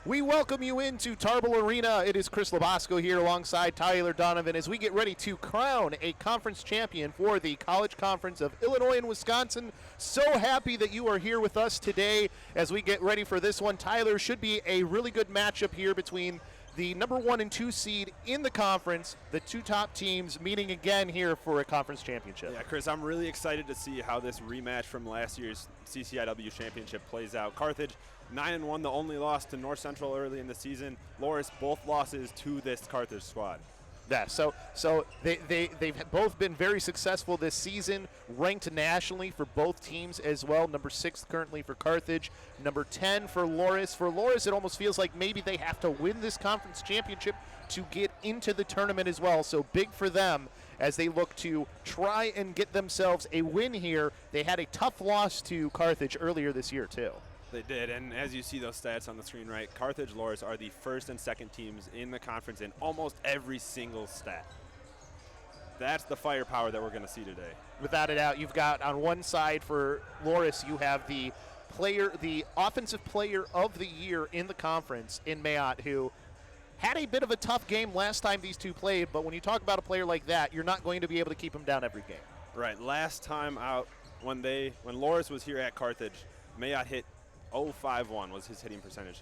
We welcome you into Tarble Arena. It is Chris LoBosco here alongside Tyler Donovan as we get ready to crown a conference champion for the College Conference of Illinois and Wisconsin. So happy that you are here with us today as we get ready for this one. Tyler, should be a really good matchup here between the number 1 and 2 seed in the conference, the two top teams meeting again here for a conference championship. Yeah, Chris, I'm really excited to see how this rematch from last year's CCIW championship plays out. Carthage, 9-1, the only loss to North Central early in the season. Loras, both losses to this Carthage squad. Yeah, so they've both been very successful this season, ranked nationally for both teams as well. Number 6 currently for Carthage, number 10 for Loras. For Loras, it almost feels like maybe they have to win this conference championship to get into the tournament as well. So big for them as they look to try and get themselves a win here. They had a tough loss to Carthage earlier this year too. They did, and as you see those stats on the screen, right, Carthage Loras are the first and second teams in the conference in almost every single stat. That's the firepower that we're going to see today. Without a doubt, you've got on one side for Loras, you have the offensive player of the year in the conference in Mayotte, who had a bit of a tough game last time these two played, but when you talk about a player like that, you're not going to be able to keep him down every game. Right, last time out when Loras was here at Carthage, Mayotte hit .051 was his hitting percentage.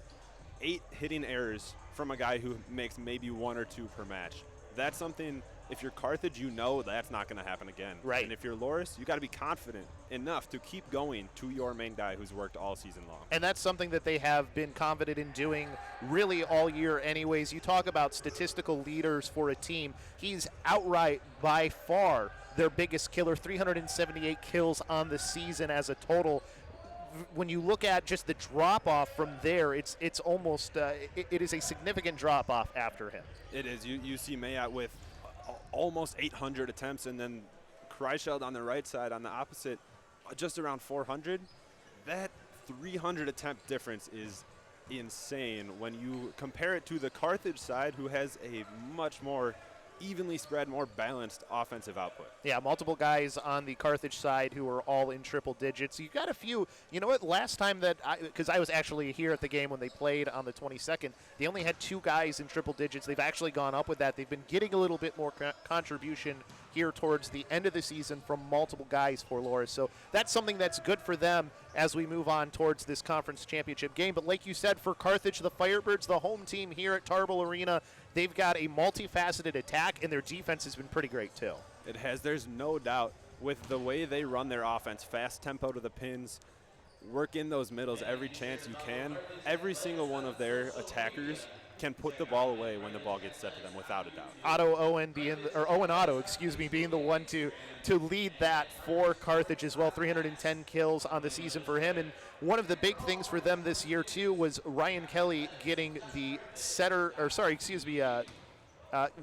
8 hitting errors from a guy who makes maybe 1 or 2 per match. That's something, if you're Carthage, you know that's not going to happen again. Right. And if you're Loras, you got to be confident enough to keep going to your main guy who's worked all season long. And that's something that they have been confident in doing really all year anyways. You talk about statistical leaders for a team. He's outright by far their biggest killer, 378 kills on the season as a total. When you look at just the drop-off from there, it's almost it is a significant drop-off after him. It is. You see Mayotte with almost 800 attempts, and then Kreischild on the right side on the opposite, just around 400. That 300 attempt difference is insane when you compare it to the Carthage side, who has a much more evenly spread, more balanced offensive output. Yeah, multiple guys on the Carthage side who are all in triple digits. You got a few. You know what? Last time that because I was actually here at the game when they played on the 22nd, they only had 2 guys in triple digits. They've actually gone up with that. They've been getting a little bit more contribution here towards the end of the season from multiple guys for Loras. So that's something that's good for them as we move on towards this conference championship game. But like you said, for Carthage, the Firebirds, the home team here at Tarble Arena, they've got a multifaceted attack, and their defense has been pretty great too. It has. There's no doubt with the way they run their offense, fast tempo to the pins, work in those middles every chance you can. Every single one of their attackers can put the ball away when the ball gets set to them, without a doubt. Owen Otto, being the one to lead that for Carthage as well. 310 kills on the season for him, and one of the big things for them this year too was Ryan Kelly getting the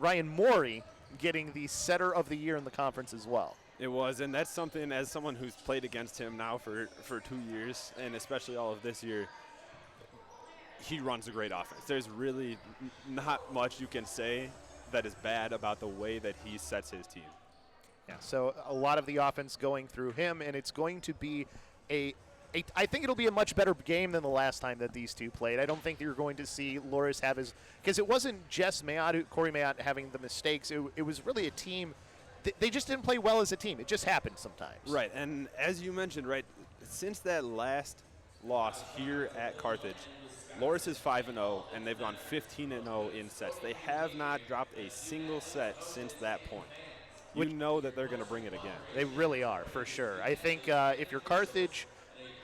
Ryan Morey getting the setter of the year in the conference as well. It was, and that's something, as someone who's played against him now for 2 years, and especially all of this year, he runs a great offense. There's really not much you can say that is bad about the way that he sets his team. Yeah, so a lot of the offense going through him, and it's going to be I think it'll be a much better game than the last time that these two played. I don't think you're going to see Loras have because it wasn't just Corey Mayotte having the mistakes. It was really a team. They just didn't play well as a team. It just happened sometimes. Right, and as you mentioned, right, since that last loss here at Carthage, Loras is 5-0, and they've gone 15-0 in sets. They have not dropped a single set since that point. You know that they're going to bring it again. They really are, for sure. I think if you're Carthage,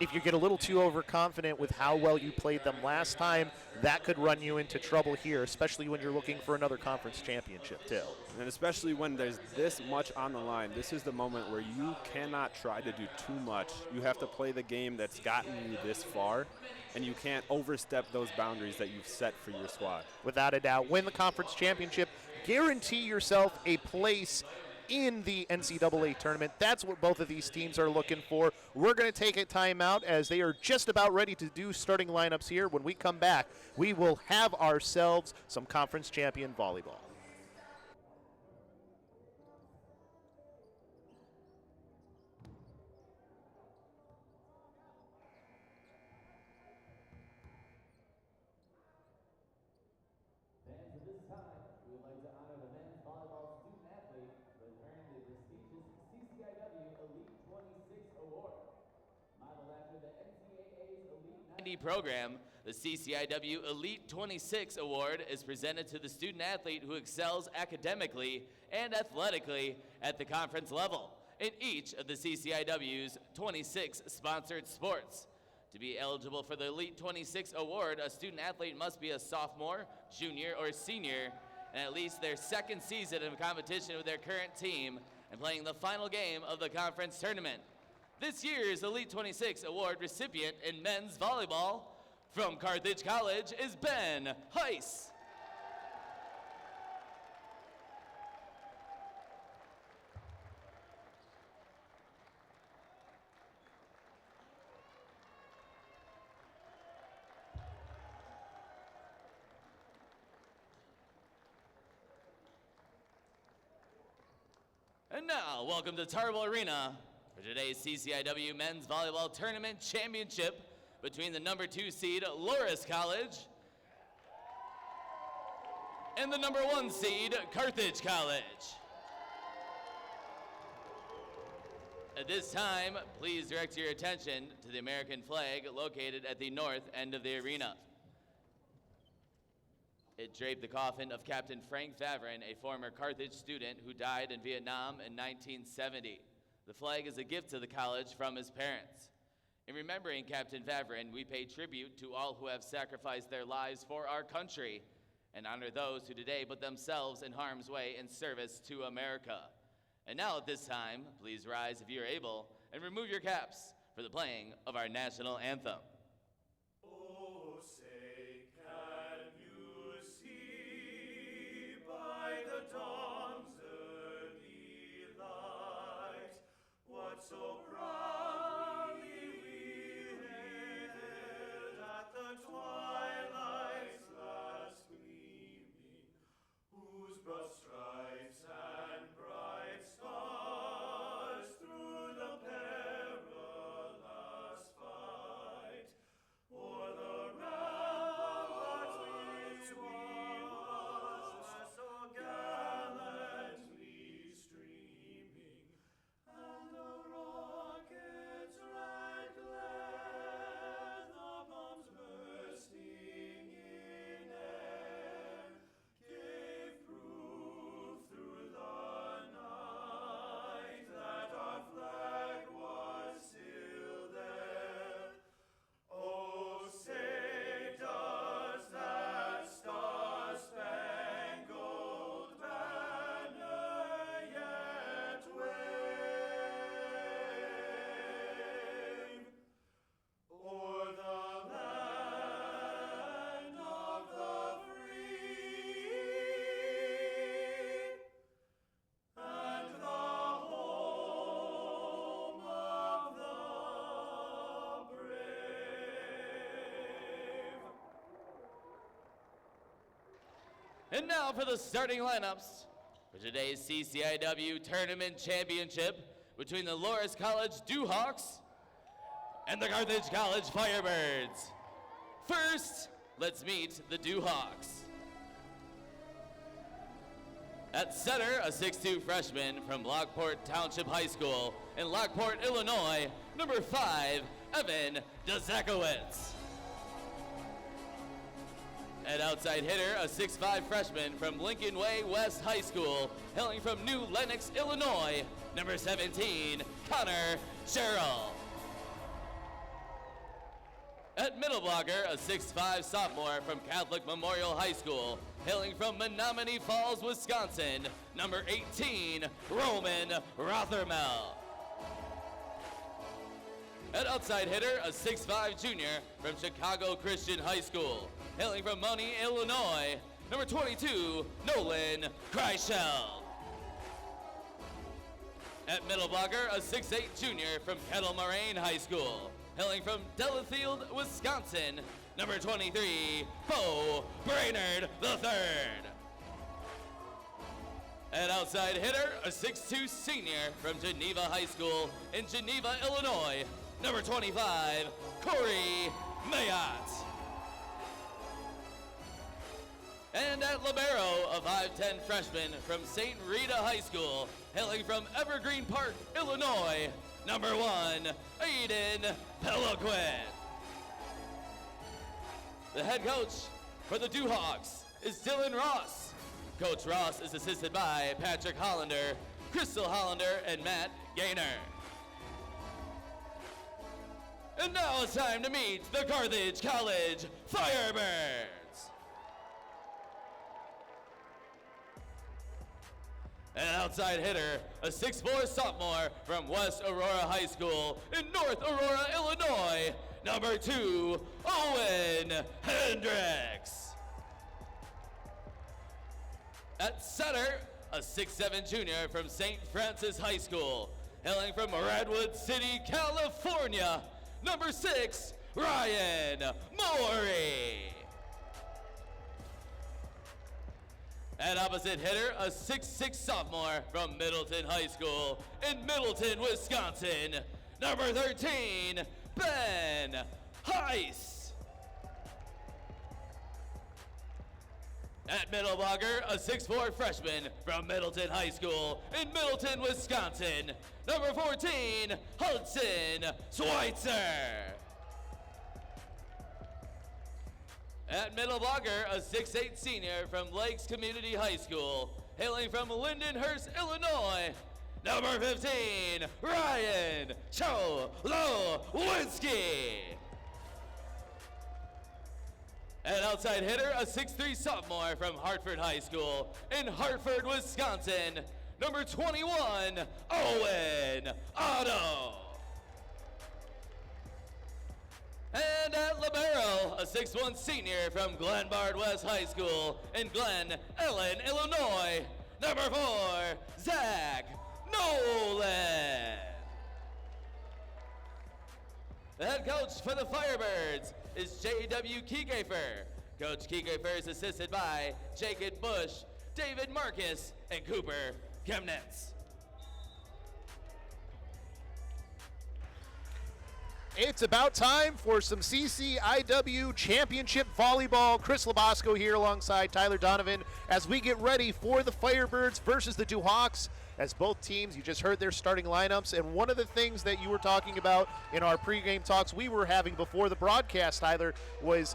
if you get a little too overconfident with how well you played them last time, that could run you into trouble here, especially when you're looking for another conference championship too. And especially when there's this much on the line, this is the moment where you cannot try to do too much. You have to play the game that's gotten you this far, and you can't overstep those boundaries that you've set for your squad. Without a doubt, win the conference championship, guarantee yourself a place in the NCAA tournament. That's what both of these teams are looking for. We're going to take a timeout as they are just about ready to do starting lineups here. When we come back, we will have ourselves some conference champion volleyball. Academy program, the CCIW Elite 26 Award is presented to the student athlete who excels academically and athletically at the conference level in each of the CCIW's 26 sponsored sports. To be eligible for the Elite 26 Award, a student athlete must be a sophomore, junior, or senior, and at least their second season of competition with their current team and playing the final game of the conference tournament. This year's Elite 26 Award recipient in men's volleyball from Carthage College is Ben Heiss. And now, welcome to Tarble Arena for today's CCIW Men's Volleyball Tournament Championship between the number 2 seed Loras College and the number 1 seed Carthage College. At this time, please direct your attention to the American flag located at the north end of the arena. It draped the coffin of Captain Frank Favren, a former Carthage student who died in Vietnam in 1970. The flag is a gift to the college from his parents. In remembering Captain Favren, we pay tribute to all who have sacrificed their lives for our country and honor those who today put themselves in harm's way in service to America. And now at this time, please rise if you're able and remove your caps for the playing of our national anthem. Oh, say, can you see by the dawn's early light what so proudly we hailed at the twilight's last gleaming, whose broad stripes and bright stars through the perilous fight o'er the ramparts which we watched so gallantly streaming, and the rocket's red glare, the bombs bursting in air, gave proof through the night that our flag was still there. Oh, say, does that star-spangled banner yet wave o'er the land of the free and the home of the brave? And now for the starting lineups for today's CCIW Tournament Championship between the Loras College Dewhawks and the Carthage College Firebirds. First, let's meet the Dewhawks. At center, a 6'2" freshman from Lockport Township High School in Lockport, Illinois, number 5, Evan Dezakowicz. At outside hitter, a 6'5" freshman from Lincoln Way West High School, hailing from New Lenox, Illinois, number 17, Connor Sherrill. At middle blocker, a 6'5" sophomore from Catholic Memorial High School, hailing from Menominee Falls, Wisconsin, number 18, Roman Rothermel. At outside hitter, a 6'5" junior from Chicago Christian High School, hailing from Money, Illinois, number 22, Nolan Kreischel. At middle blocker, a 6'8" junior from Kettle Moraine High School, hailing from Delafield, Wisconsin, number 23, Bo Brainerd III. At outside hitter, a 6'2" senior from Geneva High School in Geneva, Illinois, number 25, Corey Mayotte. And at libero, a 5'10" freshman from St. Rita High School, hailing from Evergreen Park, Illinois, number 1, Aiden Peloquin. The head coach for the Dewhawks is Dylan Ross. Coach Ross is assisted by Patrick Hollander, Crystal Hollander, and Matt Gaynor. And now it's time to meet the Carthage College Firebirds. An outside hitter, a 6'4" sophomore from West Aurora High School in North Aurora, Illinois, number 2, Owen Hendricks. At center, a 6'7" junior from St. Francis High School, hailing from Redwood City, California, number 6, Ryan Morey. At opposite hitter, a 6'6" sophomore from Middleton High School in Middleton, Wisconsin, number 13, Ben Heiss. At middle blocker, a 6'4" freshman from Middleton High School in Middleton, Wisconsin, number 14, Hudson Schweitzer. At middle blocker, a 6'8" senior from Lakes Community High School, hailing from Lindenhurst, Illinois, number 15, Ryan Cholowinski. An outside hitter, a 6'3" sophomore from Hartford High School in Hartford, Wisconsin, number 21, Owen Otto. And at libero, a 6'1" senior from Glenbard West High School in Glen Ellen, Illinois, number 4, Zach Nolan. The head coach for the Firebirds is J.W. Kiekefer. Coach Kiekefer is assisted by Jacob Bush, David Marcus, and Cooper Chemnitz. It's about time for some CCIW Championship Volleyball. Chris LoBosco here alongside Tyler Donovan as we get ready for the Firebirds versus the Dewhawks. As both teams, you just heard their starting lineups, and one of the things that you were talking about in our pregame talks we were having before the broadcast, Tyler, was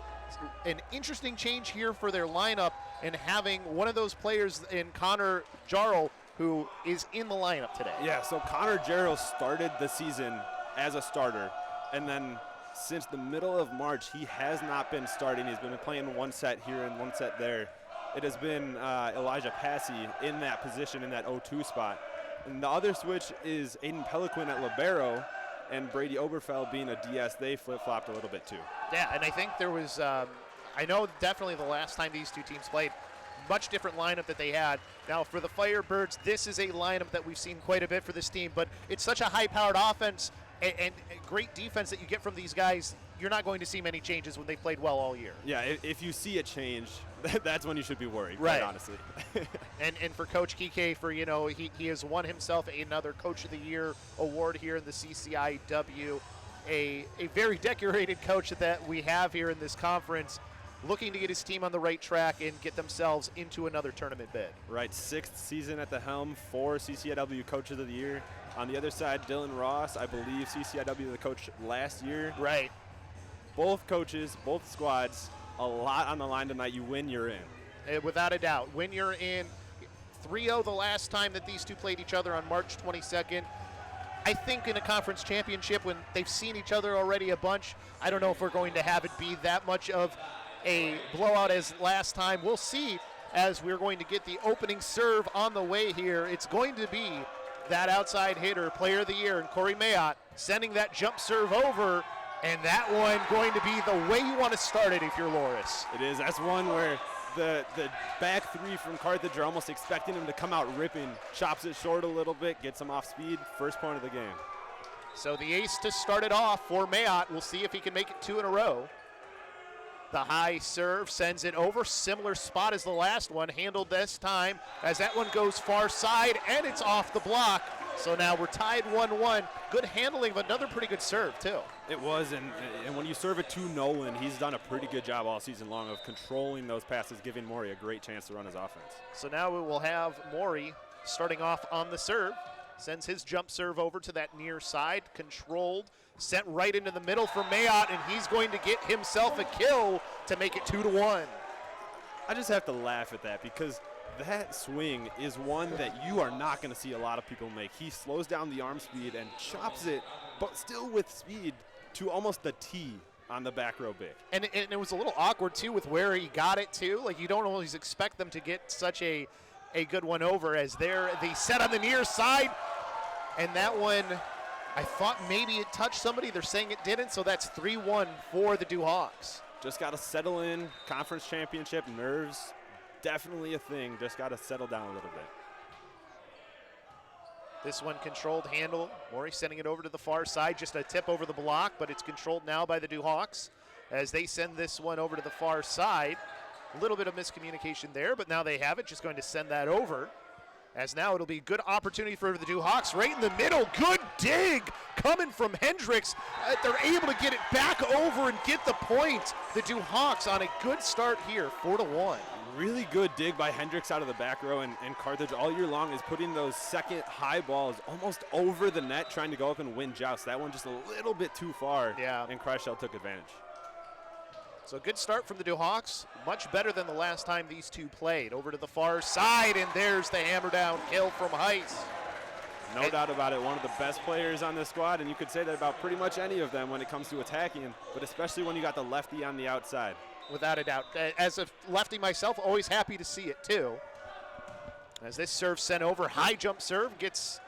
an interesting change here for their lineup and having one of those players in Connor Jarrell who is in the lineup today. Yeah, so Connor Jarrell started the season as a starter. And then since the middle of March, he has not been starting. He's been playing one set here and one set there. It has been Elijah Passy in that position, in that 0-2 spot. And the other switch is Aiden Peliquin at libero, and Brady Oberfeld being a DS. They flip-flopped a little bit too. Yeah, and I think there was, I know definitely the last time these two teams played, much different lineup that they had. Now for the Firebirds, this is a lineup that we've seen quite a bit for this team, but it's such a high-powered offense and great defense that you get from these guys. You're not going to see many changes when they played well all year. Yeah, if you see a change, that's when you should be worried, right? Quite honestly. and for Coach Kike, for he has won himself another Coach of the Year award here in the CCIW. A very decorated coach that we have here in this conference, looking to get his team on the right track and get themselves into another tournament bid. Right, 6th season at the helm, 4 CCIW Coaches of the Year. On the other side, Dylan Ross, I believe CCIW the coach last year. Right. Both coaches, both squads, a lot on the line tonight. You win, you're in. Without a doubt. When you're in 3-0 the last time that these two played each other on March 22nd. I think in a conference championship when they've seen each other already a bunch, I don't know if we're going to have it be that much of a blowout as last time. We'll see as we're going to get the opening serve on the way here. It's going to be that outside hitter, player of the year, and Corey Mayotte sending that jump serve over, and that one going to be the way you want to start it if you're Loras. It is. That's one where the back three from Carthage are almost expecting him to come out ripping, chops it short a little bit, gets him off speed, first point of the game. So the ace to start it off for Mayotte. We'll see if he can make it 2 in a row. The high serve sends it over, similar spot as the last one, handled this time as that one goes far side, and it's off the block. So now we're tied 1-1. Good handling, but another pretty good serve, too. It was, and when you serve it to Nolan, he's done a pretty good job all season long of controlling those passes, giving Morey a great chance to run his offense. So now we will have Morey starting off on the serve. Sends his jump serve over to that near side, controlled, sent right into the middle for Mayotte, and he's going to get himself a kill to make it 2-1. I just have to laugh at that because that swing is one that you are not going to see a lot of people make. He slows down the arm speed and chops it, but still with speed to almost the T on the back row big. And it was a little awkward, too, with where he got it to. Like, you don't always expect them to get such a good one over as they set on the near side. And that one, I thought maybe it touched somebody. They're saying it didn't, so that's 3-1 for the Duhawks. Just got to settle in. Conference championship, nerves, definitely a thing. Just got to settle down a little bit. This one controlled handle. Maury sending it over to the far side. Just a tip over the block, but it's controlled now by the Duhawks as they send this one over to the far side. A little bit of miscommunication there, but now they have it. Just going to send that over. As now it'll be a good opportunity for the Duhawks right in the middle. Good dig coming from Hendricks. They're able to get it back over and get the point. The Duhawks on a good start here, 4-1. Really good dig by Hendricks out of the back row, and Carthage all year long is putting those second high balls almost over the net, trying to go up and win joust. That one just a little bit too far, and Kreisel took advantage. So a good start from the Duhawks, much better than the last time these two played. Over to the far side, and there's the hammer down kill from Heiss. No doubt about it, one of the best players on this squad, and you could say that about pretty much any of them when it comes to attacking, but especially when you got the lefty on the outside. Without a doubt. As a lefty myself, always happy to see it too. As this serve sent over, high jump serve gets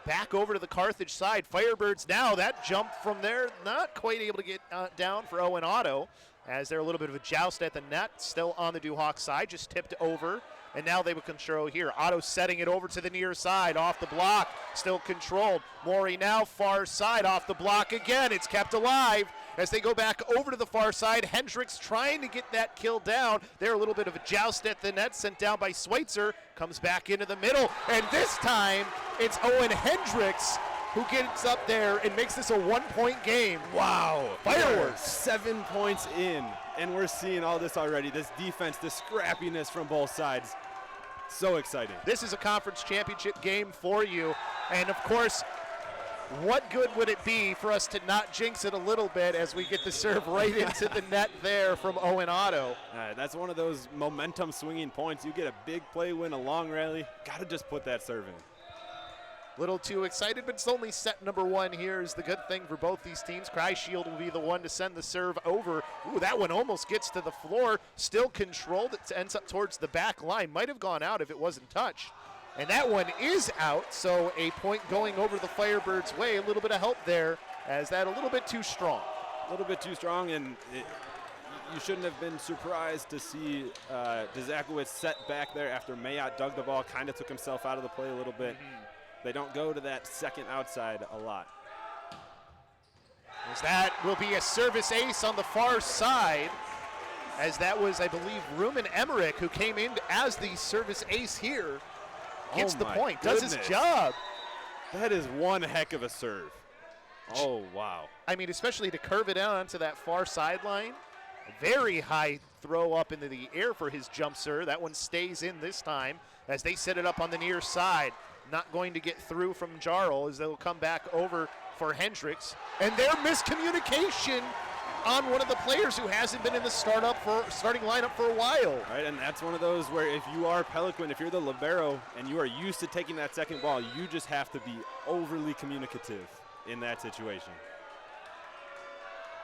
back over to the Carthage side. Firebirds now, that jump from there, not quite able to get down for Owen Otto, as they're a little bit of a joust at the net, still on the Duhawk side, just tipped over. And now they would control here. Otto setting it over to the near side, off the block, still controlled. Maury now far side, off the block again. It's kept alive as they go back over to the far side. Hendricks trying to get that kill down. They're a little bit of a joust at the net, sent down by Schweitzer. Comes back into the middle, and this time it's Owen Hendricks who gets up there and makes this a 1-point game. Wow. Fireworks. 7 points in, and we're seeing all this already. This defense, this scrappiness from both sides. So exciting. This is a conference championship game for you. And of course, what good would it be for us to not jinx it a little bit as we get the serve right into the net there from Owen Otto. That's one of those momentum swinging points. You get a big play win, a long rally. Got to just put that serve in. Little too excited, but it's only set number one here is the good thing for both these teams. Kreischild will be the one to send the serve over. Ooh, that one almost gets to the floor. Still controlled. It ends up towards the back line. Might have gone out if it wasn't touched. And that one is out, so a point going over the Firebirds' way. A little bit of help there, as that a little bit too strong. A little bit too strong, and you shouldn't have been surprised to see Dzakowicz set back there after Mayotte dug the ball, kind of took himself out of the play a little bit. They don't go to that second outside a lot. As that will be a service ace on the far side, as that was, I believe, Ruben Emmerich who came in as the service ace here. Gets the point, does his job. That is one heck of a serve. Oh, wow. I mean, especially to curve it out onto that far sideline. Very high throw up into the air for his jump serve. That one stays in this time as they set it up on the near side. Not going to get through from Jarl as they'll come back over for Hendricks. And their miscommunication on one of the players who hasn't been in the starting lineup for a while. Right, and that's one of those where if you are Pelican, if you're the libero and you are used to taking that second ball, you just have to be overly communicative in that situation.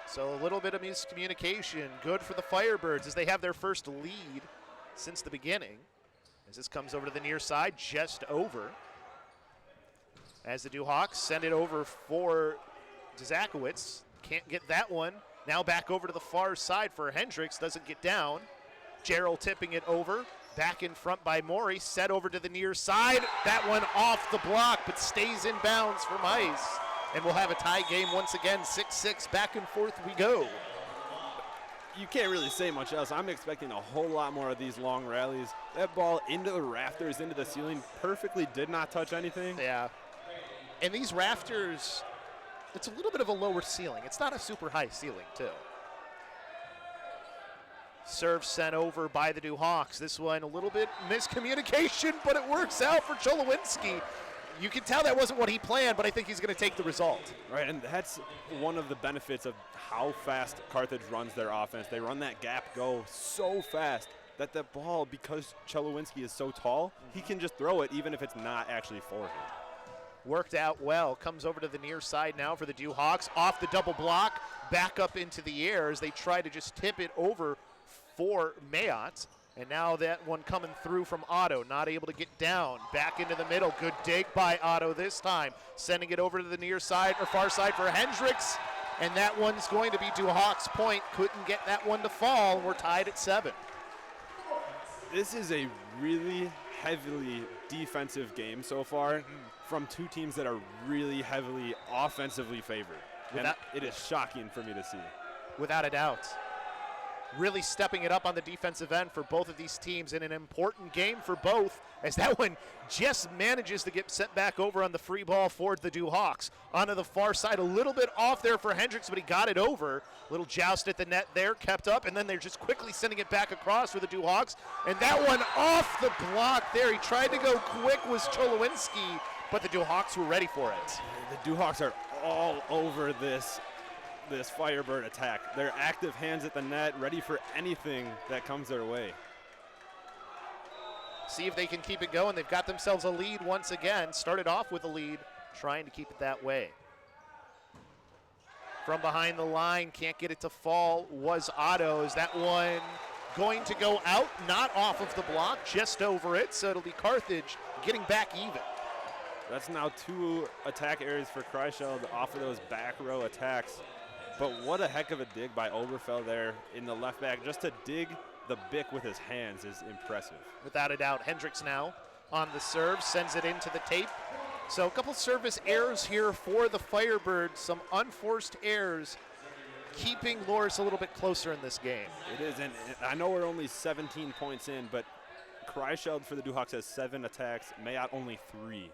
So a little bit of miscommunication. Good for the Firebirds as they have their first lead since the beginning. As this comes over to the near side, just over. As the Duhawks send it over for Dzakowicz. Can't get that one. Now back over to the far side for Hendricks. Doesn't get down. Gerald tipping it over. Back in front by Maury. Set over to the near side. That one off the block, but stays in bounds from Ice. And we'll have a tie game once again. 6-6. Back and forth we go. You can't really say much else. I'm expecting a whole lot more of these long rallies. That ball into the rafters, into the ceiling, perfectly did not touch anything. Yeah. And these rafters, it's a little bit of a lower ceiling. It's not a super high ceiling, too. Serve sent over by the Duhawks. This one a little bit miscommunication, but it works out for Cholowinski. you can tell that wasn't what he planned, but I think he's going to take the result. Right, and that's one of the benefits of how fast Carthage runs their offense. They run that gap go so fast that the ball, because Chelowinski is so tall, he can just throw it even if it's not actually for him. Worked out well. Comes over to the near side now for the Duhawks. Off the double block, back up into the air as they try to just tip it over for Mayotte. And now that one coming through from Otto, not able to get down. Back into the middle. Good dig by Otto this time. Sending it over to the near side or far side for Hendricks. And that one's going to be Duhawks' point. Couldn't get that one to fall. We're tied at 7. This is a really heavily defensive game so far from two teams that are really heavily offensively favored. And it is shocking for me to see. Without a doubt. Really stepping it up on the defensive end for both of these teams in an important game for both, as that one just manages to get sent back over on the free ball for the Duhawks. Onto the far side, a little bit off there for Hendricks, but he got it over. Little joust at the net there, kept up, and then they're just quickly sending it back across for the Duhawks. And that one off the block there. He tried to go quick, was Cholowinski, but the Duhawks were ready for it. The Duhawks are all over this Firebird attack. They're active hands at the net, ready for anything that comes their way. See if they can keep it going. They've got themselves a lead once again. Started off with a lead, trying to keep it that way. From behind the line, can't get it to fall, was Otto. Is that one going to go out? Not off of the block, just over it, so it'll be Carthage getting back even. That's now 2 attack areas for Kreischild off of those back row attacks. But what a heck of a dig by Oberfeld there in the left back. Just to dig the bick with his hands is impressive. Without a doubt. Hendricks now on the serve, sends it into the tape. So a couple service errors here for the Firebirds, some unforced errors, keeping Loras a little bit closer in this game. It is, and I know we're only 17 points in, but Kreischild for the Duhawks has 7 attacks, Mayotte only 3.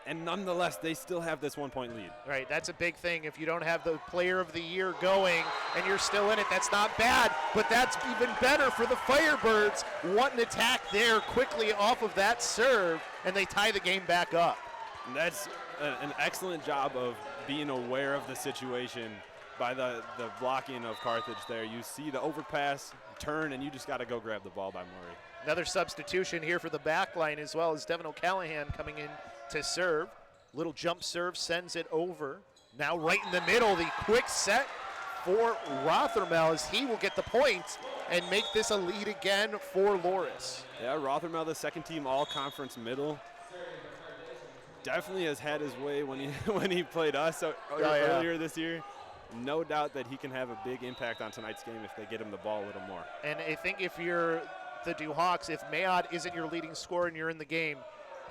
And nonetheless, they still have this 1-point lead. Right, that's a big thing. If you don't have the player of the year going and you're still in it, that's not bad, but that's even better for the Firebirds. One attack there quickly off of that serve, and they tie the game back up. And that's an excellent job of being aware of the situation by the blocking of Carthage there. You see the overpass, turn, and you just got to go grab the ball by Murray. Another substitution here for the back line as well as Devin O'Callahan coming in to serve. Little jump serve, sends it over. Now right in the middle, the quick set for Rothermel as he will get the point and make this a lead again for Loras. Yeah, Rothermel, the second team all-conference middle. Definitely has had his way when he played us earlier this year. No doubt that he can have a big impact on tonight's game if they get him the ball a little more. And I think if you're the Duhawks, if Mayotte isn't your leading scorer and you're in the game,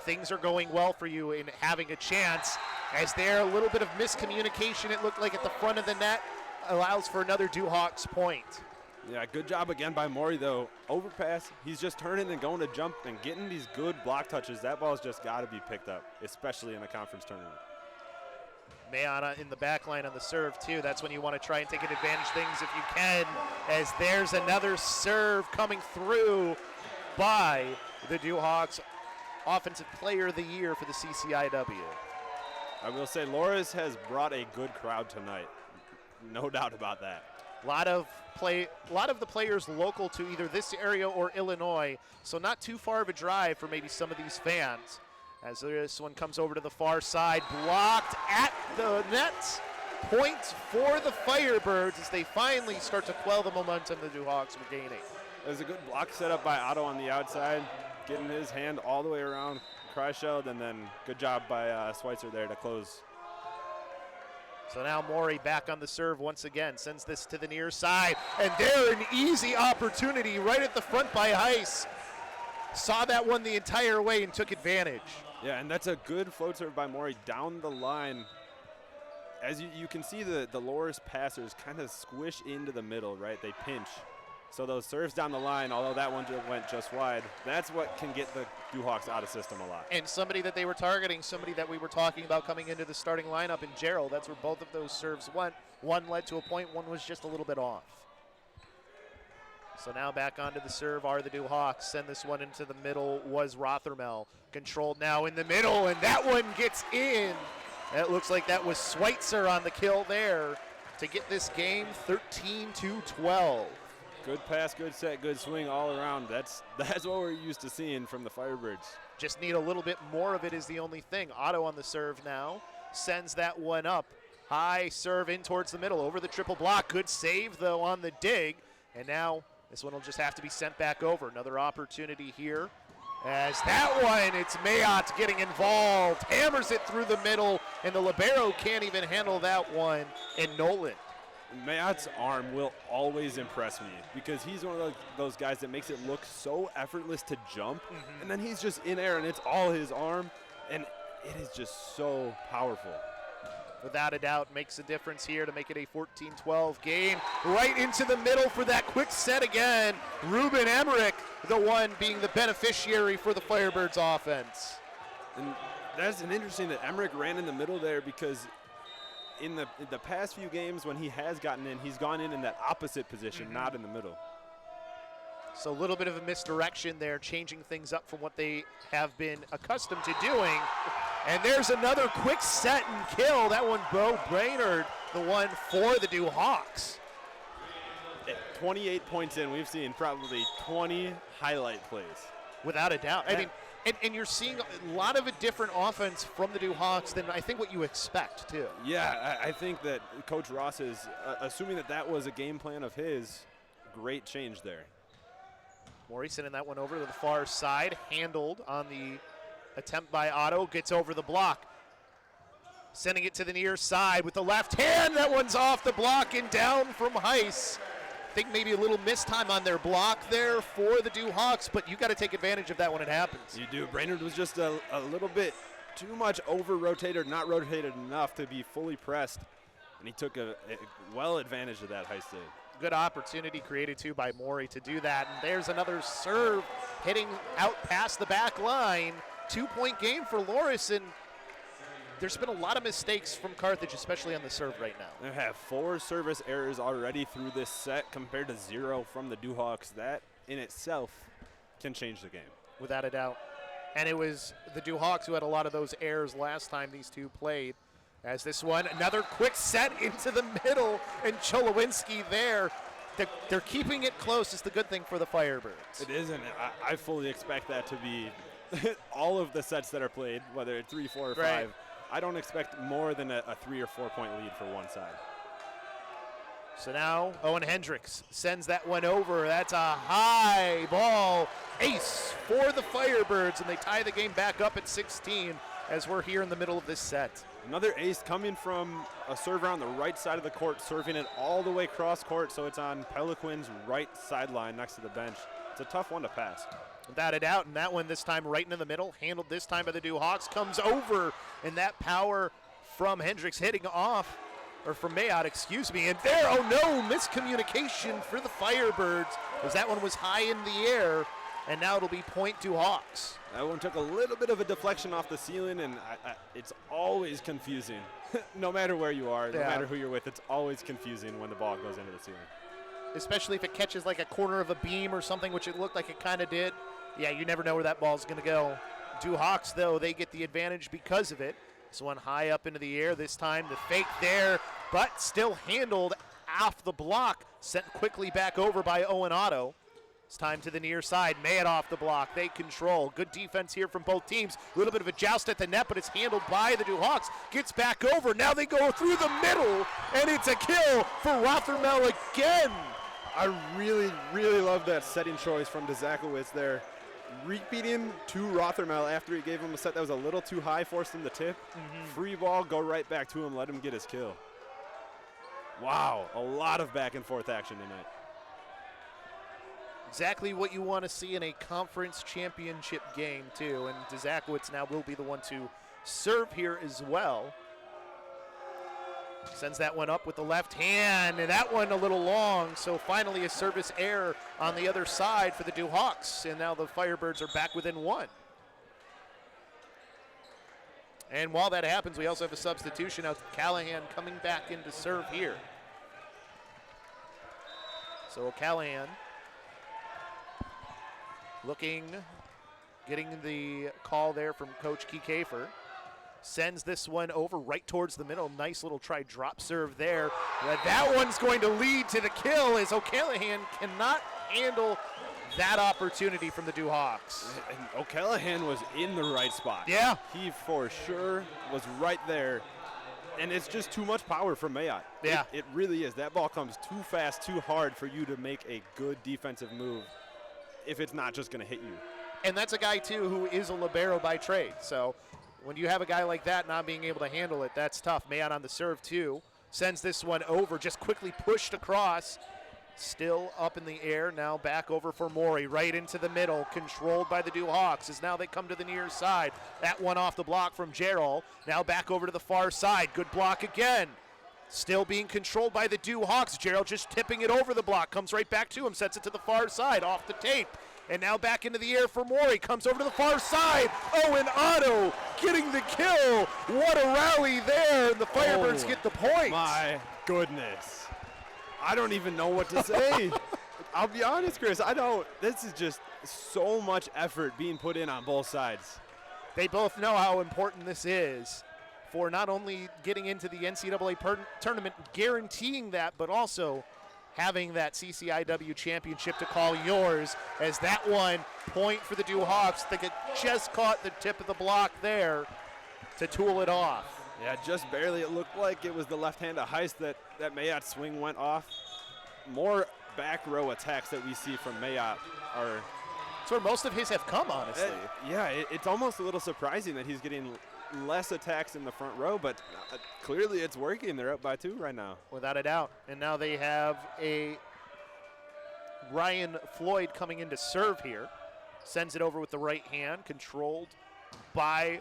things are going well for you in having a chance. As there, a little bit of miscommunication, it looked like at the front of the net, allows for another Duhawks point. Yeah, good job again by Maury, though. Overpass, he's just turning and going to jump and getting these good block touches. That ball's just got to be picked up, especially in a conference tournament. Mayotte in the back line on the serve, too. That's when you want to try and take an advantage things if you can, as there's another serve coming through by the Duhawks. Offensive Player of the Year for the CCIW. I will say Loras has brought a good crowd tonight. No doubt about that. A lot of the players local to either this area or Illinois, so not too far of a drive for maybe some of these fans. As this one comes over to the far side, blocked at the net. Points for the Firebirds as they finally start to quell the momentum the Duhawks were gaining. There's a good block set up by Otto on the outside, getting his hand all the way around Kreischild, and then good job by Schweitzer there to close. So now Maury back on the serve once again, sends this to the near side, and there an easy opportunity right at the front by Heiss. Saw that one the entire way and took advantage. Yeah, and that's a good float serve by Maury down the line. As you can see, the Loras passers kind of squish into the middle, right? They pinch. So those serves down the line, although that one went just wide, that's what can get the Duhawks out of system a lot. And somebody that they were targeting, somebody that we were talking about coming into the starting lineup in Gerald, that's where both of those serves went. One led to a point, one was just a little bit off. So now back onto the serve are the Duhawks. Send this one into the middle was Rothermel. Controlled now in the middle, and that one gets in. That looks like that was Schweitzer on the kill there to get this game 13-12. Good pass, good set, good swing all around. That's what we're used to seeing from the Firebirds. Just need a little bit more of it is the only thing. Otto on the serve now. Sends that one up. High serve in towards the middle over the triple block. Good save, though, on the dig. And now this one will just have to be sent back over. Another opportunity here. As that one, it's Mayotte getting involved. Hammers it through the middle, and the libero can't even handle that one. And Nolan. Mayotte's arm will always impress me because he's one of those guys that makes it look so effortless to jump, and then he's just in air, and it's all his arm, and it is just so powerful. Without a doubt, makes a difference here to make it a 14-12 game. Right into the middle for that quick set again. Ruben Emmerich, the one being the beneficiary for the Firebirds offense. And that's an interesting that Emmerich ran in the middle there because in the past few games when he has gotten in, he's gone in that opposite position, not in the middle. So a little bit of a misdirection there, changing things up from what they have been accustomed to doing. And there's another quick set and kill. That one, Bo Brainerd, the one for the Duhawks. At 28 points in, we've seen probably 20 highlight plays. Without a doubt. I mean, and you're seeing a lot of a different offense from the Duhawks than I think what you expect, too. Yeah, I think that Coach Ross is, assuming that was a game plan of his, great change there. Morey sending that one over to the far side, handled on the attempt by Otto, gets over the block. Sending it to the near side with the left hand. That one's off the block and down from Heiss. I think maybe a little mistime on their block there for the Duhawks, but you got to take advantage of that when it happens. You do. Brainerd was just a little bit too much over-rotated, not rotated enough to be fully pressed, and he took a well advantage of that Heiss did. Good opportunity created, too, by Morey to do that. And there's another serve hitting out past the back line. 2-point game for Loras, and there's been a lot of mistakes from Carthage, especially on the serve right now. They have 4 service errors already through this set compared to 0 from the Duhawks. That in itself can change the game. Without a doubt. And it was the Duhawks who had a lot of those errors last time these two played. As this one, another quick set into the middle, and Cholowinski there. They're keeping it close. It's the good thing for the Firebirds. It is, and I fully expect that to be all of the sets that are played, whether it's 3, 4, or 5. Right. I don't expect more than a 3 or 4 point lead for one side. So now Owen Hendricks sends that one over. That's a high ball. Ace for the Firebirds, and they tie the game back up at 16 as we're here in the middle of this set. Another ace coming from a server on the right side of the court, serving it all the way cross court, so it's on Peliquin's right sideline next to the bench. It's a tough one to pass. Without a doubt, and that one this time right into the middle, handled this time by the Duhawks, comes over, and that power from Hendricks hitting off, or from Mayotte, excuse me, and there, oh no, miscommunication for the Firebirds, as that one was high in the air, and now it'll be point Duhawks. That one took a little bit of a deflection off the ceiling, and it's always confusing. No matter where you are, no matter who you're with, it's always confusing when the ball goes into the ceiling. Especially if it catches like a corner of a beam or something, which it looked like it kind of did. Yeah, you never know where that ball's going to go. Duhawks, though, they get the advantage because of it. This one high up into the air this time. The fake there, but still handled off the block. Sent quickly back over by Owen Otto. It's time to the near side. Mayotte off the block. They control. Good defense here from both teams. A little bit of a joust at the net, but it's handled by the Duhawks. Gets back over. Now they go through the middle, and it's a kill for Rothermel again. I really, really love that setting choice from Dzakowicz there. Repeating to Rothermel after he gave him a set that was a little too high, forced him to tip. Free ball, go right back to him, let him get his kill. Wow, a lot of back and forth action tonight. Exactly what you want to see in a conference championship game, too. And Dzakowicz now will be the one to serve here as well. Sends that one up with the left hand, and that one a little long. So finally a service error on the other side for the Duhawks. And now the Firebirds are back within 1. And while that happens, we also have a substitution out. Callahan coming back in to serve here. So Callahan Getting the call there from Coach Kiefer. Sends this one over right towards the middle. Nice little try drop serve there. That one's going to lead to the kill as O'Callahan cannot handle that opportunity from the Hawks. And O'Callahan was in the right spot. Yeah. He for sure was right there. And it's just too much power from Mayotte. Yeah. It really is. That ball comes too fast, too hard for you to make a good defensive move if it's not just going to hit you. And that's a guy, too, who is a libero by trade. So when you have a guy like that not being able to handle it, that's tough. Mayotte on the serve, too. Sends this one over, just quickly pushed across. Still up in the air, now back over for Morey, right into the middle, controlled by the Hawks as now they come to the near side. That one off the block from Gerald, now back over to the far side. Good block again. Still being controlled by the Hawks. Gerald just tipping it over the block, comes right back to him, sets it to the far side, off the tape. And now back into the air for Morey. Comes over to the far side. Owen Otto getting the kill. What a rally there. And the Firebirds get the point. My goodness. I don't even know what to say. I'll be honest, Chris. I don't. This is just so much effort being put in on both sides. They both know how important this is for not only getting into the NCAA tournament, guaranteeing that, but also having that CCIW championship to call yours, as that one point for the Hawks. They could just caught the tip of the block there to tool it off. Yeah, just barely. It looked like it was the left hand of Heist that Mayotte swing went off. More back row attacks that we see from Mayotte are. That's where most of his have come, honestly. It's almost a little surprising that he's getting less attacks in the front row, but clearly it's working. They're up by 2 right now. Without a doubt. And now they have a Ryan Floyd coming in to serve here. Sends it over with the right hand, controlled by,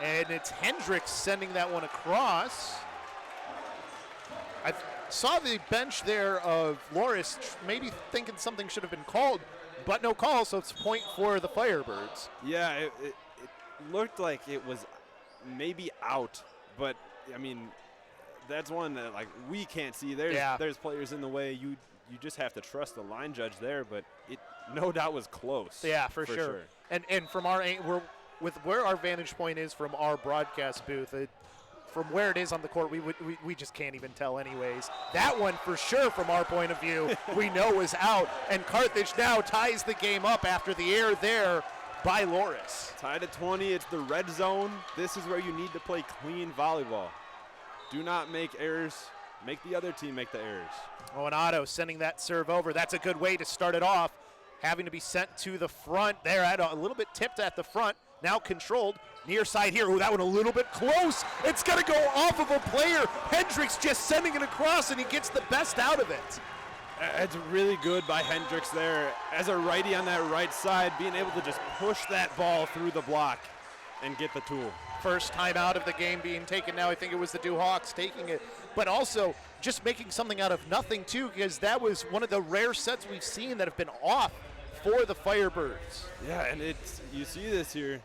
and it's Hendricks sending that one across. I saw the bench there of Loras maybe thinking something should have been called, but no call, so it's point for the Firebirds. Yeah, it looked like it was maybe out, but I mean, that's one that like we can't see. There's players in the way. You just have to trust the line judge there, but it no doubt was close. Yeah, for sure. And from our with where our vantage point is from our broadcast booth, from where it is on the court, we just can't even tell anyways. That one for sure from our point of view we know is out, and Carthage now ties the game up after the error there by Loras. Tied at 20, it's the red zone. This is where you need to play clean volleyball. Do not make errors. Make the other team make the errors. Oh, and Otto sending that serve over. That's a good way to start it off. Having to be sent to the front there, at a little bit tipped at the front. Now controlled, near side here. Oh, that one a little bit close. It's going to go off of a player. Hendricks just sending it across, and he gets the best out of it. It's really good by Hendricks there. As a righty on that right side, being able to just push that ball through the block and get the tool. First time out of the game being taken now. I think it was the Hawks taking it. But also just making something out of nothing, too, because that was one of the rare sets we've seen that have been off for the Firebirds. Yeah, and you see this here.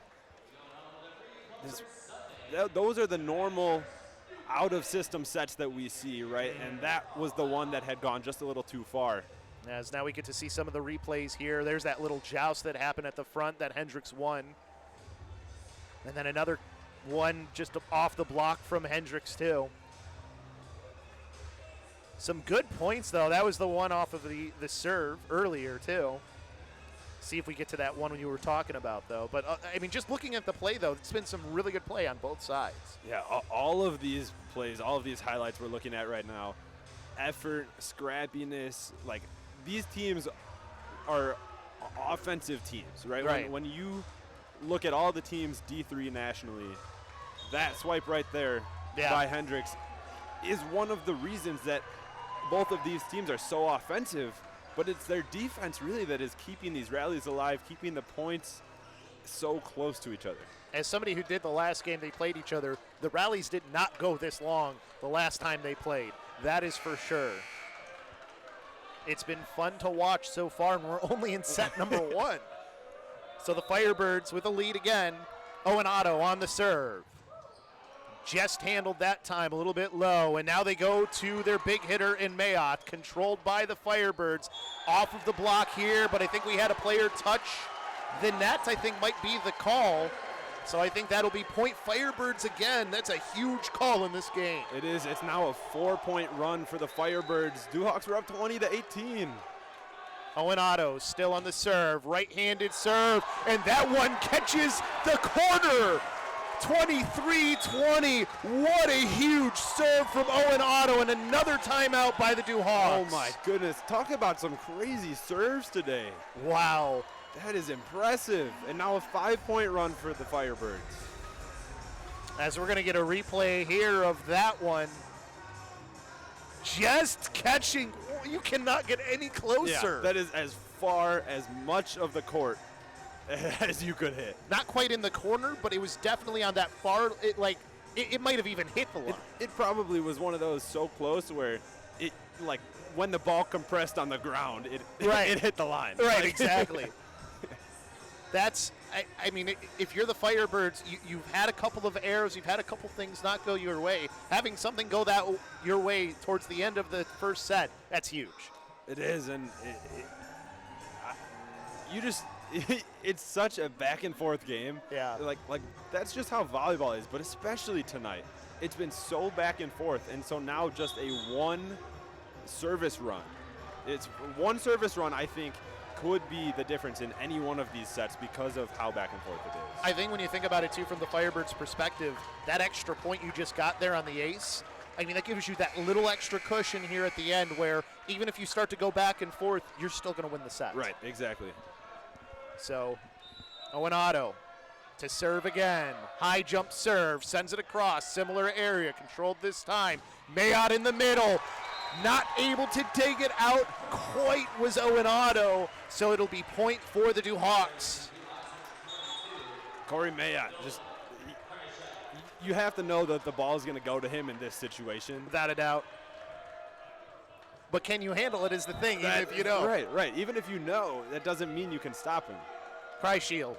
Those are the normal out-of-system sets that we see, right? And that was the one that had gone just a little too far. As now we get to see some of the replays here. There's that little joust that happened at the front that Hendricks won. And then another one just off the block from Hendricks, too. Some good points, though. That was the one off of the serve earlier, too. See if we get to that one when you were talking about, though. But, I mean, just looking at the play, though, it's been some really good play on both sides. Yeah, all of these plays, all of these highlights we're looking at right now, effort, scrappiness, like these teams are offensive teams, right? Right. When you look at all the teams D3 nationally, that swipe right there by Hendricks is one of the reasons that both of these teams are so offensive, but it's their defense really that is keeping these rallies alive, keeping the points so close to each other. As somebody who did the last game they played each other, the rallies did not go this long the last time they played. That is for sure. It's been fun to watch so far, and we're only in set number 1. So the Firebirds with a lead again. Owen Otto on the serve. Just handled that time a little bit low, and now they go to their big hitter in Mayotte, controlled by the Firebirds. Off of the block here, but I think we had a player touch the net, I think, might be the call. So I think that'll be point Firebirds again. That's a huge call in this game. It is. It's now a 4-point run for the Firebirds. Duhawks were up 20-18. Owen Otto still on the serve, right-handed serve, and that one catches the corner. 23-20. What a huge serve from Owen Otto, and another timeout by the Duhawks. Oh my goodness. Talk about some crazy serves today. Wow. That is impressive. And now a 5-point run for the Firebirds. As we're going to get a replay here of that one. Just catching. You cannot get any closer. Yeah, that is as far as much of the court as you could hit. Not quite in the corner, but it was definitely on that far. It might have even hit the line. It probably was one of those so close where it, like, when the ball compressed on the ground, it hit the line. Right, exactly. I mean, if you're the Firebirds, you've had a couple of errors, you've had a couple things not go your way. Having something go your way towards the end of the first set, that's huge. It is, and it's such a back and forth game. Yeah. Like that's just how volleyball is, but especially tonight. It's been so back and forth, and so now just a one service run. It's one service run, I think, could be the difference in any one of these sets because of how back and forth it is. I think when you think about it, too, from the Firebirds' perspective, that extra point you just got there on the ace, I mean, that gives you that little extra cushion here at the end where even if you start to go back and forth, you're still going to win the set. Right, exactly. So, Owen Otto to serve again. High jump serve, sends it across, similar area, controlled this time. Mayotte in the middle. Not able to dig it out quite was Owen Otto, so it'll be point for the Duhawks. Corey Mayotte, you have to know that the ball is going to go to him in this situation. Without a doubt. But can you handle it is the thing, even if you know. Right. Even if you know, that doesn't mean you can stop him. Kreischild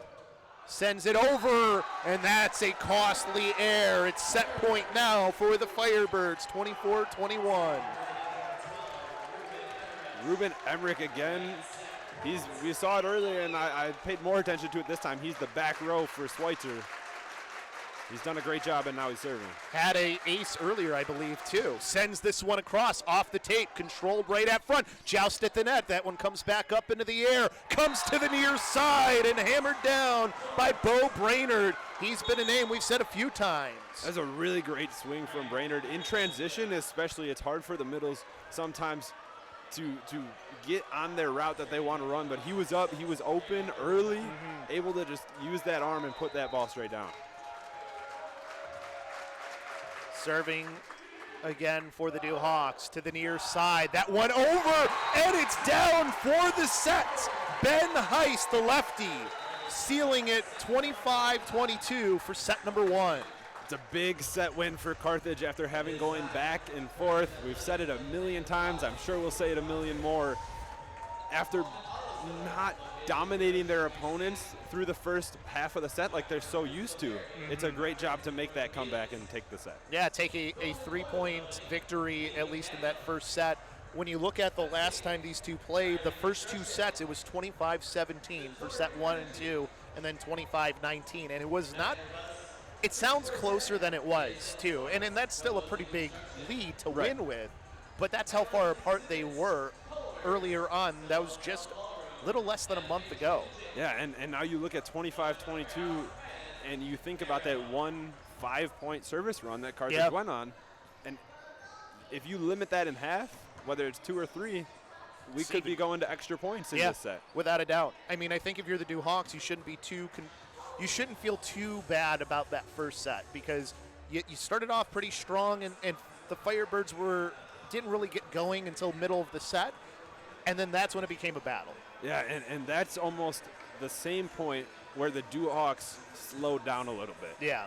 sends it over, and that's a costly error. It's set point now for the Firebirds, 24-21. Ruben Emmerich again. We saw it earlier, and I paid more attention to it this time. He's the back row for Schweitzer. He's done a great job, and now he's serving. Had a ace earlier, I believe, too. Sends this one across, off the tape, controlled right at front. Joust at the net. That one comes back up into the air. Comes to the near side and hammered down by Bo Brainerd. He's been a name we've said a few times. That's a really great swing from Brainerd. In transition, especially, it's hard for the middles sometimes to get on their route that they want to run, but he was up, he was open early, able to just use that arm and put that ball straight down. Serving again for the Duhawks to the near side. That one over, and it's down for the set. Ben Heist, the lefty, sealing it 25-22 for set number one. It's a big set win for Carthage after having going back and forth. We've said it a million times. I'm sure we'll say it a million more. After not dominating their opponents through the first half of the set like they're so used to, it's a great job to make that comeback and take the set. Yeah, take a 3-point victory, at least in that first set. When you look at the last time these two played, the first two sets, it was 25-17 for set 1 and 2, and then 25-19. And it was not... It sounds closer than it was, too. And that's still a pretty big lead to win with. But that's how far apart they were earlier on. That was just a little less than a month ago. Yeah, and now you look at 25-22, and you think about that 5-point service run that Carthage went on. And if you limit that in half, whether it's 2 or 3, we could be going to extra points in this set. Without a doubt. I mean, I think if you're the Duhawks, you shouldn't be you shouldn't feel too bad about that first set because you started off pretty strong and the Firebirds didn't really get going until middle of the set, and then that's when it became a battle. Yeah, and that's almost the same point where the Duhawks slowed down a little bit. Yeah.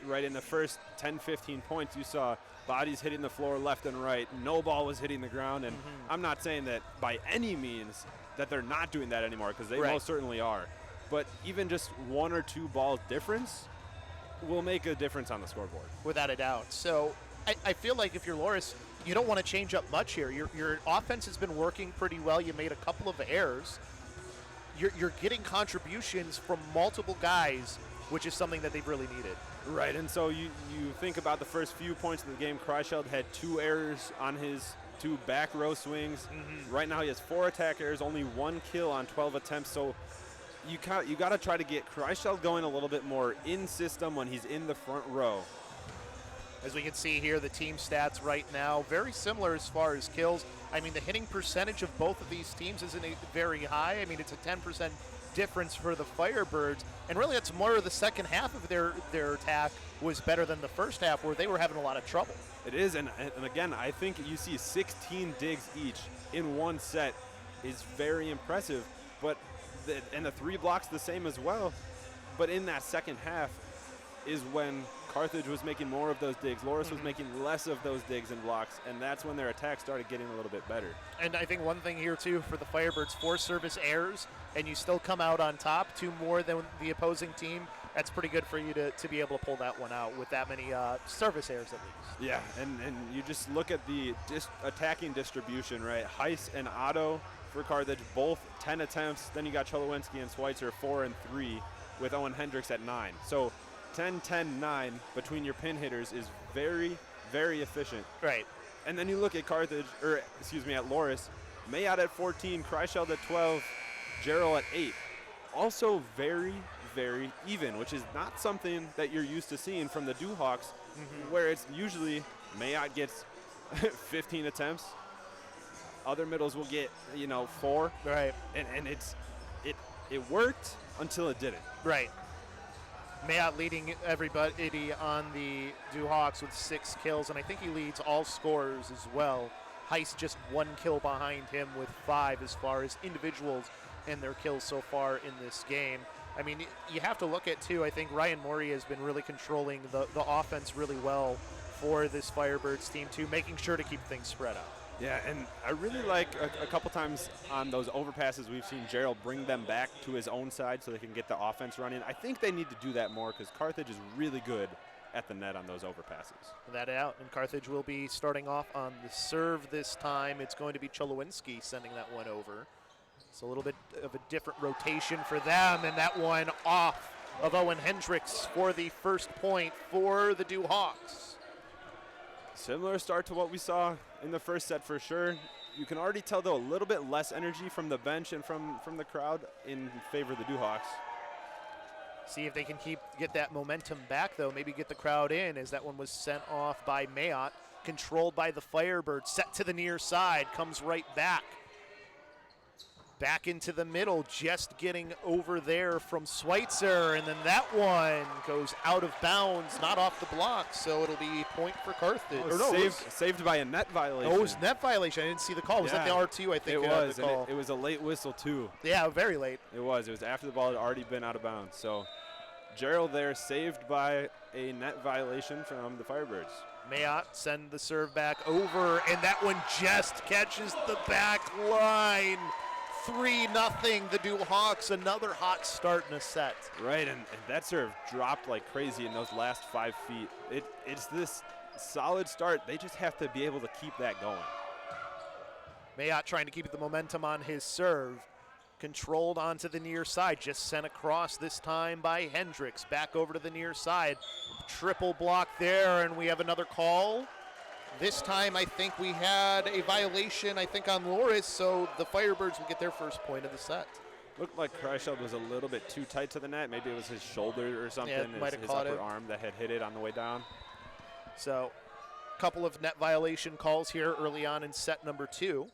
Right in the first 10, 15 points, you saw bodies hitting the floor left and right. No ball was hitting the ground, and I'm not saying that by any means that they're not doing that anymore because they most certainly are. But even just 1 or 2 balls difference will make a difference on the scoreboard. Without a doubt. So I feel like if you're Loras, you don't want to change up much here. Your offense has been working pretty well. You made a couple of errors. you're getting contributions from multiple guys, which is something that they've really needed. Right, and so you think about the first few points of the game. Kreischild had 2 errors on his 2 back row swings. Right now he has 4 attack errors, only 1 kill on 12 attempts. So you got to try to get Kreischild going a little bit more in system when he's in the front row. As we can see here, the team stats right now, very similar as far as kills. I mean, the hitting percentage of both of these teams isn't very high. I mean, it's a 10% difference for the Firebirds. And really, it's more of the second half of their attack was better than the first half, where they were having a lot of trouble. It is, and again, I think you see 16 digs each in one set is very impressive. But and the 3 blocks the same as well. But in that second half is when Carthage was making more of those digs. Loras was making less of those digs and blocks, and that's when their attack started getting a little bit better. And I think one thing here, too, for the Firebirds, 4 service errors, and you still come out on top, 2 more than the opposing team. That's pretty good for you to be able to pull that one out with that many service errors at least. Yeah, and you just look at the attacking distribution, right? Heiss and Otto for Carthage, both 10 attempts. Then you got Cholowinski and Schweitzer 4 and 3 with Owen Hendricks at 9. So 10, 10, 9 between your pin hitters is very, very efficient. Right. And then you look at Carthage, or excuse me, at Loras, Mayotte at 14, Kreischild at 12, Gerald at 8. Also very, very even, which is not something that you're used to seeing from the Duhawks, where it's usually Mayotte gets 15 attempts. Other middles will get, 4. Right. And it worked until it didn't. Right. Mayotte leading everybody on the Duhawks with 6 kills, and I think he leads all scorers as well. Heiss just 1 kill behind him with 5 as far as individuals and their kills so far in this game. I mean, you have to look at, too, I think Ryan Morey has been really controlling the offense really well for this Firebirds team, too, making sure to keep things spread out. Yeah, and I really like a couple times on those overpasses we've seen Gerald bring them back to his own side so they can get the offense running. I think they need to do that more because Carthage is really good at the net on those overpasses. That out, and Carthage will be starting off on the serve this time. It's going to be Cholowinski sending that one over. It's a little bit of a different rotation for them, and that one off of Owen Hendricks for the first point for the Duhawks. Similar start to what we saw in the first set for sure. You can already tell, though, a little bit less energy from the bench and from the crowd in favor of the Duhawks. See if they can get that momentum back, though. Maybe get the crowd in, as that one was sent off by Mayotte. Controlled by the Firebirds. Set to the near side. Comes right back. Back into the middle. Just getting over there from Schweitzer. And then that one goes out of bounds. Not off the block. So it'll be point for Carthage. Saved by a net violation. Oh, it was net violation. I didn't see the call. Was that the R2, I think? It was. The call. And it was a late whistle, too. Yeah, very late. It was after the ball had already been out of bounds. So Gerald there saved by a net violation from the Firebirds. Mayotte send the serve back over, and that one just catches the back line. 3-0, the Duhawks, another hot start in a set. Right, and that serve dropped like crazy in those last 5 feet. It's this solid start. They just have to be able to keep that going. Mayotte trying to keep the momentum on his serve. Controlled onto the near side, just sent across this time by Hendricks. Back over to the near side. Triple block there, and we have another call. This time I think we had a violation, on Loras, so the Firebirds will get their first point of the set. Looked like Kreischild was a little bit too tight to the net. Maybe it was his shoulder or something, Yeah, his upper arm that had hit it on the way down. So a couple of net violation calls here early on in set number 2.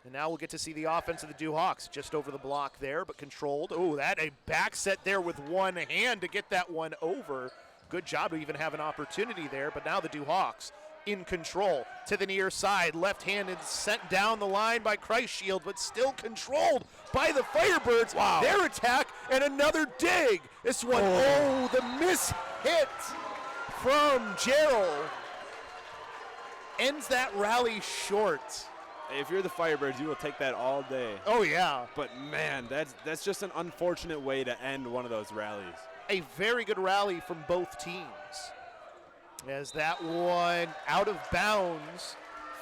And now we'll get to see the offense of the Duhawks just over the block there, but controlled. Oh, that a back set there with one hand to get that one over. Good job to even have an opportunity there, but now the Duhawks in control to the near side. Left-handed sent down the line by Kreischild, but still controlled by the Firebirds. Wow. Their attack and another dig. This one, the miss hit from Gerald ends that rally short. If you're the Firebirds, you will take that all day. Oh, yeah. But, man, that's just an unfortunate way to end one of those rallies. A very good rally from both teams. As that one out of bounds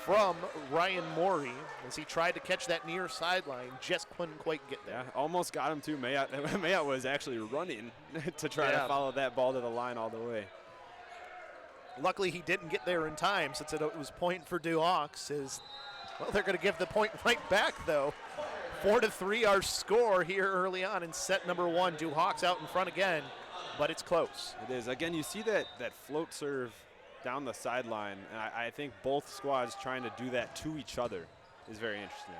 from Ryan Morey as he tried to catch that near sideline, just couldn't quite get there. Yeah, almost got him too. Mayat was actually running to try to follow that ball to the line all the way. Luckily, he didn't get there in time since it was point for Duhawks. Well, they're going to give the point right back, though. 4-3 our score here early on in set number 1. Duhawks out in front again, but it's close. It is. Again, you see that float serve down the sideline, and I think both squads trying to do that to each other is very interesting.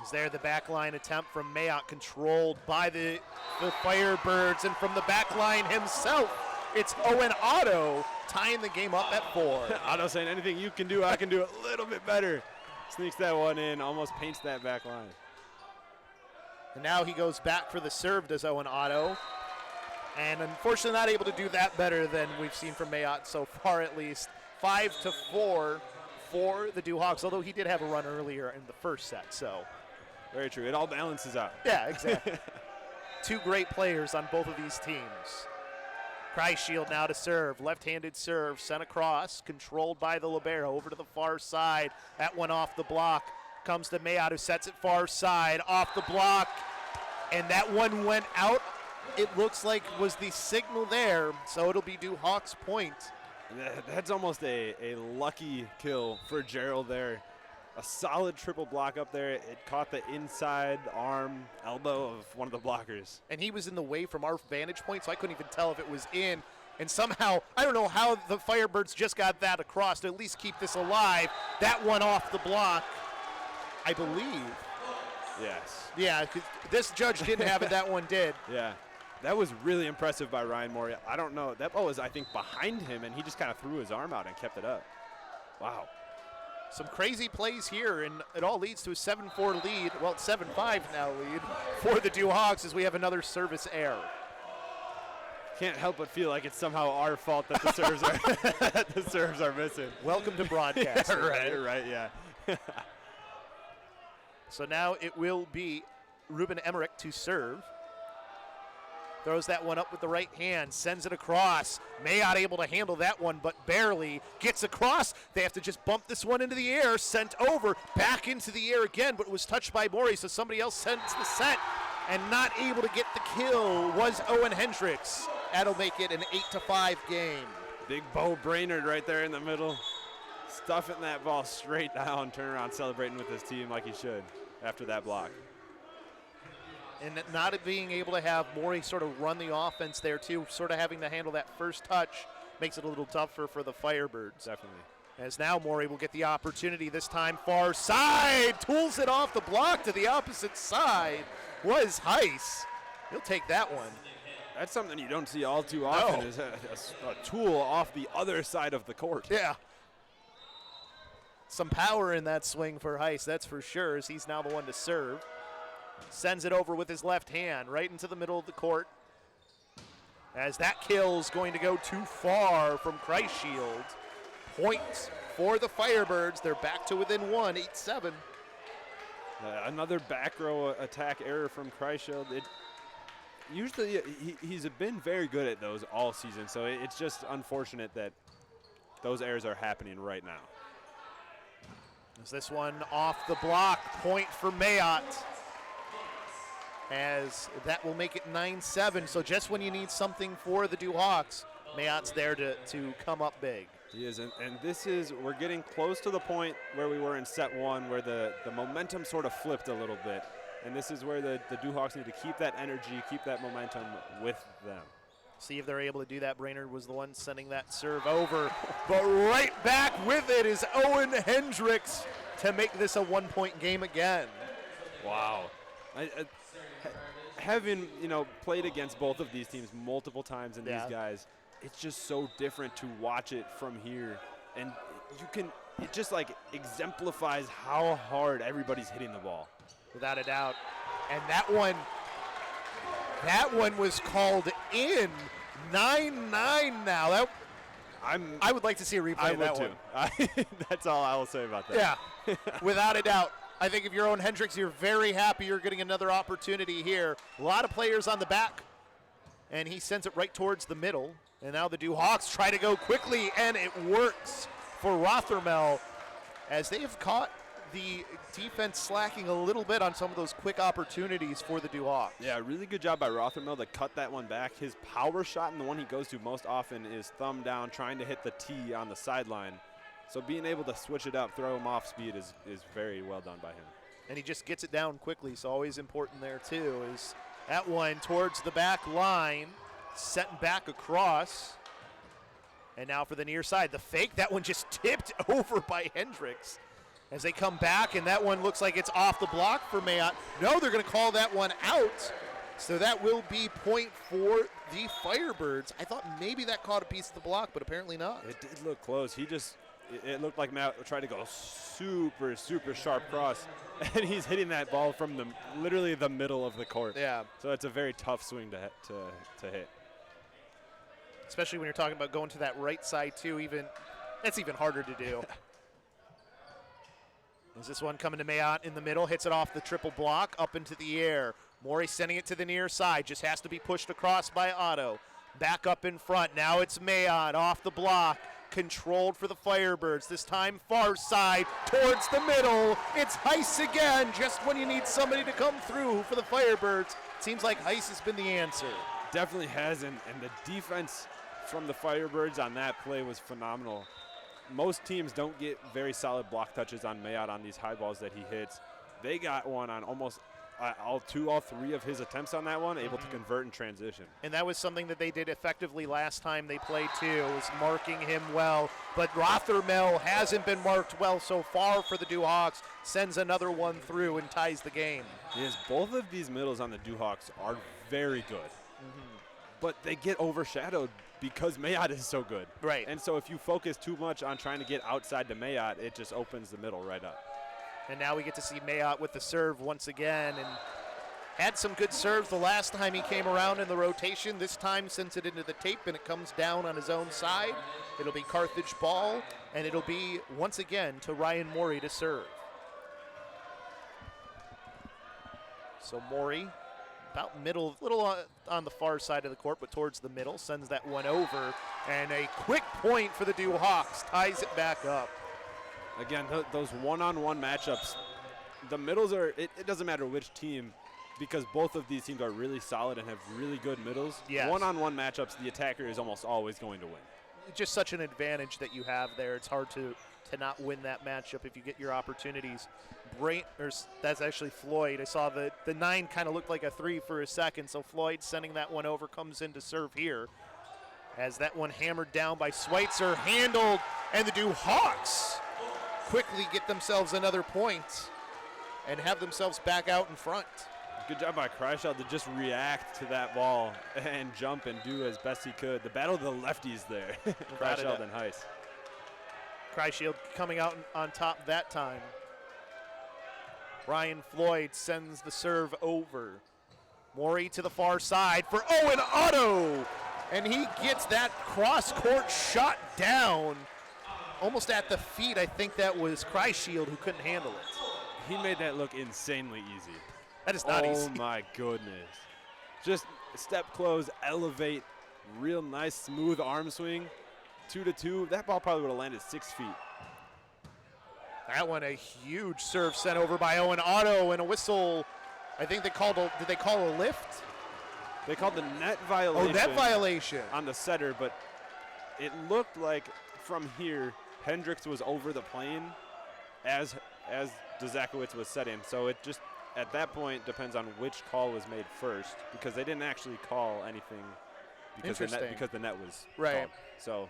Is there the back line attempt from Mayotte, controlled by the Firebirds, and from the back line himself, it's Owen Otto tying the game up at 4. Otto saying, anything you can do, I can do a little bit better. Sneaks that one in, almost paints that back line. And now he goes back for the serve, does Owen Otto. And unfortunately not able to do that better than we've seen from Mayotte so far, at least. 5-4 for the Duhawks, although he did have a run earlier in the first set, so. Very true. It all balances out. Yeah, exactly. Two great players on both of these teams. Kreischild now to serve. Left-handed serve sent across, controlled by the libero over to the far side. That one off the block. Comes to Mayotte, who sets it far side, off the block. And that one went out. It looks like was the signal there, so it'll be Duhawks point. That's almost a lucky kill for Gerald there. A solid triple block up there. It caught the inside arm, elbow of one of the blockers. And he was in the way from our vantage point, so I couldn't even tell if it was in. And somehow, I don't know how the Firebirds just got that across to at least keep this alive. That one off the block, I believe. Yes. Yeah, 'cause this judge didn't have it, that one did. Yeah. That was really impressive by Ryan Morey. I don't know. That ball was, I think, behind him, and he just kind of threw his arm out and kept it up. Wow. Some crazy plays here, and it all leads to a 7-4 lead. Well, it's 7-5 now lead for the Duhawks as we have another service error. Can't help but feel like it's somehow our fault that the serves are that the serves are missing. Welcome to broadcasting. Right, yeah. So now it will be Ruben Emmerich to serve. Throws that one up with the right hand, sends it across. Mayotte able to handle that one, but barely. Gets across. They have to just bump this one into the air. Sent over, back into the air again, but it was touched by Morey, so somebody else sends the set. And not able to get the kill was Owen Hendricks. That'll make it an 8-5 game. Big Bo Brainerd right there in the middle. Stuffing that ball straight down, turn around celebrating with his team like he should after that block. And not being able to have Morey sort of run the offense there too, sort of having to handle that first touch makes it a little tougher for the Firebirds. Definitely. As now Morey will get the opportunity, this time far side, tools it off the block to the opposite side. Was Heiss. He'll take that one. That's something you don't see all too often, is a tool off the other side of the court. Yeah. Some power in that swing for Heiss, that's for sure, as he's now the one to serve. Sends it over with his left hand right into the middle of the court. As that kill's going to go too far from Kreischild. Point for the Firebirds. They're back to within 1, 8-7. Another back row attack error from Kreischild. Usually he's been very good at those all season, so it's just unfortunate that those errors are happening right now. Is this one off the block? Point for Mayotte. As that will make it 9-7. So just when you need something for the Duhawks, Mayotte's there to come up big. He is, and this is, we're getting close to the point where we were in set 1, where the momentum sort of flipped a little bit. And this is where the Duhawks need to keep that energy, keep that momentum with them. See if they're able to do that. Brainerd was the one sending that serve over. But right back with it is Owen Hendricks to make this a 1-point game again. Wow. Having, played against both of these teams multiple times and these guys, it's just so different to watch it from here. And it just exemplifies how hard everybody's hitting the ball. Without a doubt. And that one was called in. 9-9 now. I would like to see a replay of that one. That's all I will say about that. Yeah, without a doubt. I think if you're Owen Hendricks, you're very happy you're getting another opportunity here. A lot of players on the back, and he sends it right towards the middle. And now the Duhawks try to go quickly, and it works for Rothermel, as they have caught the defense slacking a little bit on some of those quick opportunities for the Duhawks. Yeah, really good job by Rothermel to cut that one back. His power shot, and the one he goes to most often, is thumb down, trying to hit the tee on the sideline. So being able to switch it up, throw him off speed is very well done by him. And he just gets it down quickly, so always important there too. Is that one towards the back line, setting back across. And now for the near side, the fake, that one just tipped over by Hendricks. As they come back, and that one looks like it's off the block for Mayotte. No, they're going to call that one out. So that will be point for the Firebirds. I thought maybe that caught a piece of the block, but apparently not. It did look close. It looked like Matt tried to go super, super sharp cross, and he's hitting that ball from literally the middle of the court. Yeah. So it's a very tough swing to hit. Especially when you're talking about going to that right side too. That's even harder to do. Is this one coming to Mayotte in the middle, hits it off the triple block, up into the air. Morey sending it to the near side, just has to be pushed across by Otto. Back up in front, now it's Mayotte off the block, controlled for the Firebirds. This time far side, towards the middle. It's Heiss again, just when you need somebody to come through for the Firebirds. Seems like Heiss has been the answer. Definitely has, and the defense from the Firebirds on that play was phenomenal. Most teams don't get very solid block touches on Mayotte on these high balls that he hits. They got one on almost all three of his attempts on that one, able to convert in transition. And that was something that they did effectively last time they played too, was marking him well. But Rothermel hasn't been marked well so far for the Duhawks, sends another one through and ties the game. Yes, both of these middles on the Duhawks are very good, but they get overshadowed because Mayotte is so good. Right. And so if you focus too much on trying to get outside to Mayotte, it just opens the middle right up. And now we get to see Mayotte with the serve once again, and had some good serves the last time he came around in the rotation. This time sends it into the tape, and it comes down on his own side. It'll be Carthage ball, and it'll be once again to Ryan Morey to serve. So Morey, about middle, little on the far side of the court, but towards the middle, sends that one over, and a quick point for the Duhawks, ties it back up. Again, those one-on-one matchups, the middles are, it doesn't matter which team, because both of these teams are really solid and have really good middles. Yes. One-on-one matchups, the attacker is almost always going to win. Just such an advantage that you have there. It's hard to not win that matchup if you get your opportunities. That's actually Floyd. I saw the 9 kind of looked like a 3 for a second, so Floyd sending that one over comes in to serve here. As that one hammered down by Schweitzer, handled, and the Duhawks quickly get themselves another point and have themselves back out in front. Good job by Kreischild to just react to that ball and jump and do as best he could. The battle of the lefties there, Kreischild and Heiss. Kreischild coming out on top that time. Ryan Floyd sends the serve over. Morey to the far side for Owen Otto, and he gets that cross-court shot down. Almost at the feet, I think that was Kreischild who couldn't handle it. He made that look insanely easy. That is not easy. Oh my goodness. Just step close, elevate, real nice smooth arm swing. 2-2, that ball probably would have landed 6 feet. That one, a huge serve sent over by Owen Otto, and a whistle. I think did they call a lift? They called the net violation. Oh, net violation. On the setter, but it looked like from here, Hendricks was over the plane as Dzakowicz was setting. So it just, at that point, depends on which call was made first, because they didn't actually call anything because the net was right. called. So.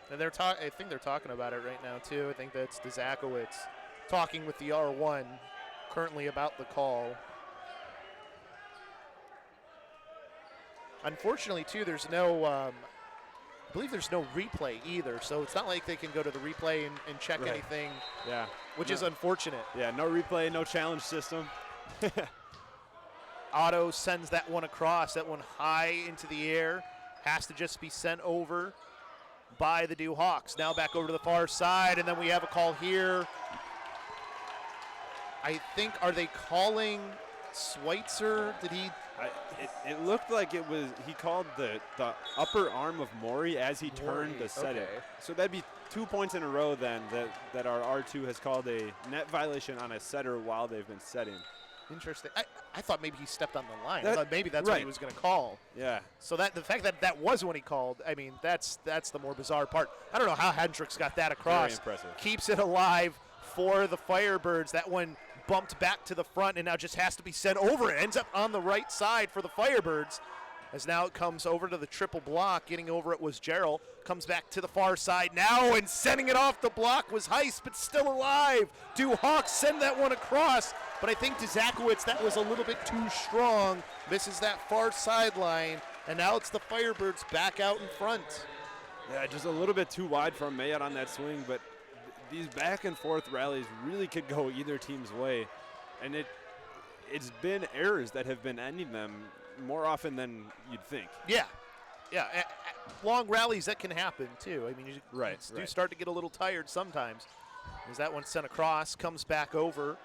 And I think they're talking about it right now too. I think that's Dzakowicz talking with the R1 currently about the call. Unfortunately too, there's no, I believe there's no replay either. So it's not like they can go to the replay and check anything. Yeah. Which is unfortunate. Yeah, no replay, no challenge system. Otto sends that one across, that one high into the air. Has to just be sent over by the Duhawks. Now back over to the far side, and then we have a call here. I think, are they calling Schweitzer? Did he? It looked like it was, he called the upper arm of Maury as he turned to set it. Okay. So that'd be 2 points in a row then that our R2 has called a net violation on a setter while they've been setting. Interesting. I thought maybe he stepped on the line. I That- thought maybe that's what he right. was going to call. Yeah. So that the fact that that was when he called, I mean, that's the more bizarre part. I don't know how Hendricks got that across. Very impressive. Keeps it alive for the Firebirds. That one bumped back to the front and now just has to be sent over. It ends up on the right side for the Firebirds. As now it comes over to the triple block. Getting over it was Gerald. Comes back to the far side now, and sending it off the block was Heist, but still alive. Do Hawks send that one across? But I think Dzakowicz, that was a little bit too strong. Misses that far sideline, and now it's the Firebirds back out in front. Yeah, just a little bit too wide for Mayotte on that swing, but these back and forth rallies really could go either team's way. And it's been errors that have been ending them more often than you'd think. Yeah. Long rallies, that can happen too. I mean, you do start to get a little tired sometimes. As that one sent across, comes back over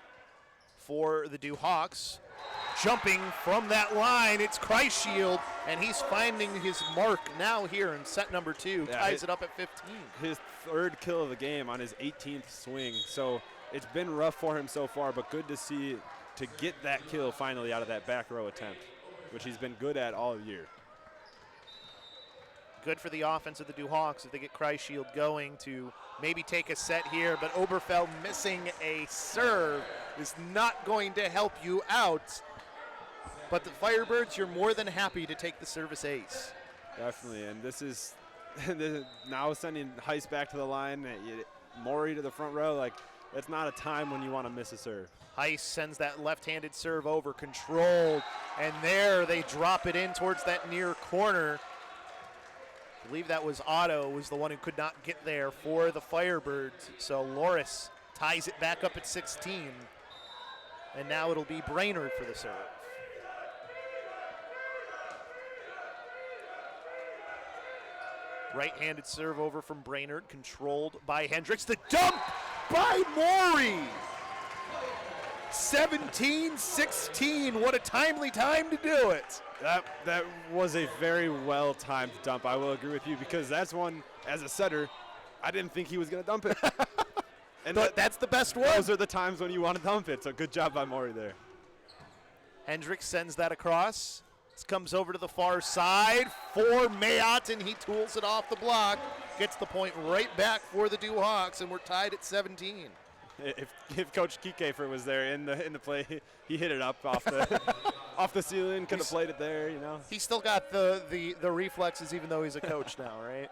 for the Dew Hawks. Jumping from that line, it's Kreischild, and he's finding his mark now here in set number 2. Yeah, ties it up at 15. His third kill of the game on his 18th swing. So it's been rough for him so far, but good to see to get that kill finally out of that back row attempt, which he's been good at all year. Good for the offense of the Dew Hawks if they get Kreischild going to maybe take a set here, but Oberfeld missing a serve is not going to help you out. But the Firebirds, you're more than happy to take the service ace. Definitely, and this is now sending Heist back to the line, Maury to the front row. Like, that's not a time when you want to miss a serve. Heist sends that left-handed serve over, controlled, and there they drop it in towards that near corner. I believe that was Otto was the one who could not get there for the Firebirds. So Loras ties it back up at 16. And now it'll be Brainerd for the serve. Right-handed serve over from Brainerd, controlled by Hendricks. The dump by Maury! 17-16, what a timely time to do it. That was a very well-timed dump, I will agree with you, because that's one, as a setter, I didn't think he was going to dump it. And that's the best one. Those are the times when you want to dump it, so good job by Maury there. Hendricks sends that across. This comes over to the far side for Mayotte, and he tools it off the block. Gets the point right back for the Dew Hawks, and we're tied at 17. If Coach Kikefer was there in the play, he hit it up off the off the ceiling. Could have played it there, you know. He's still got the reflexes, even though he's a coach now, right?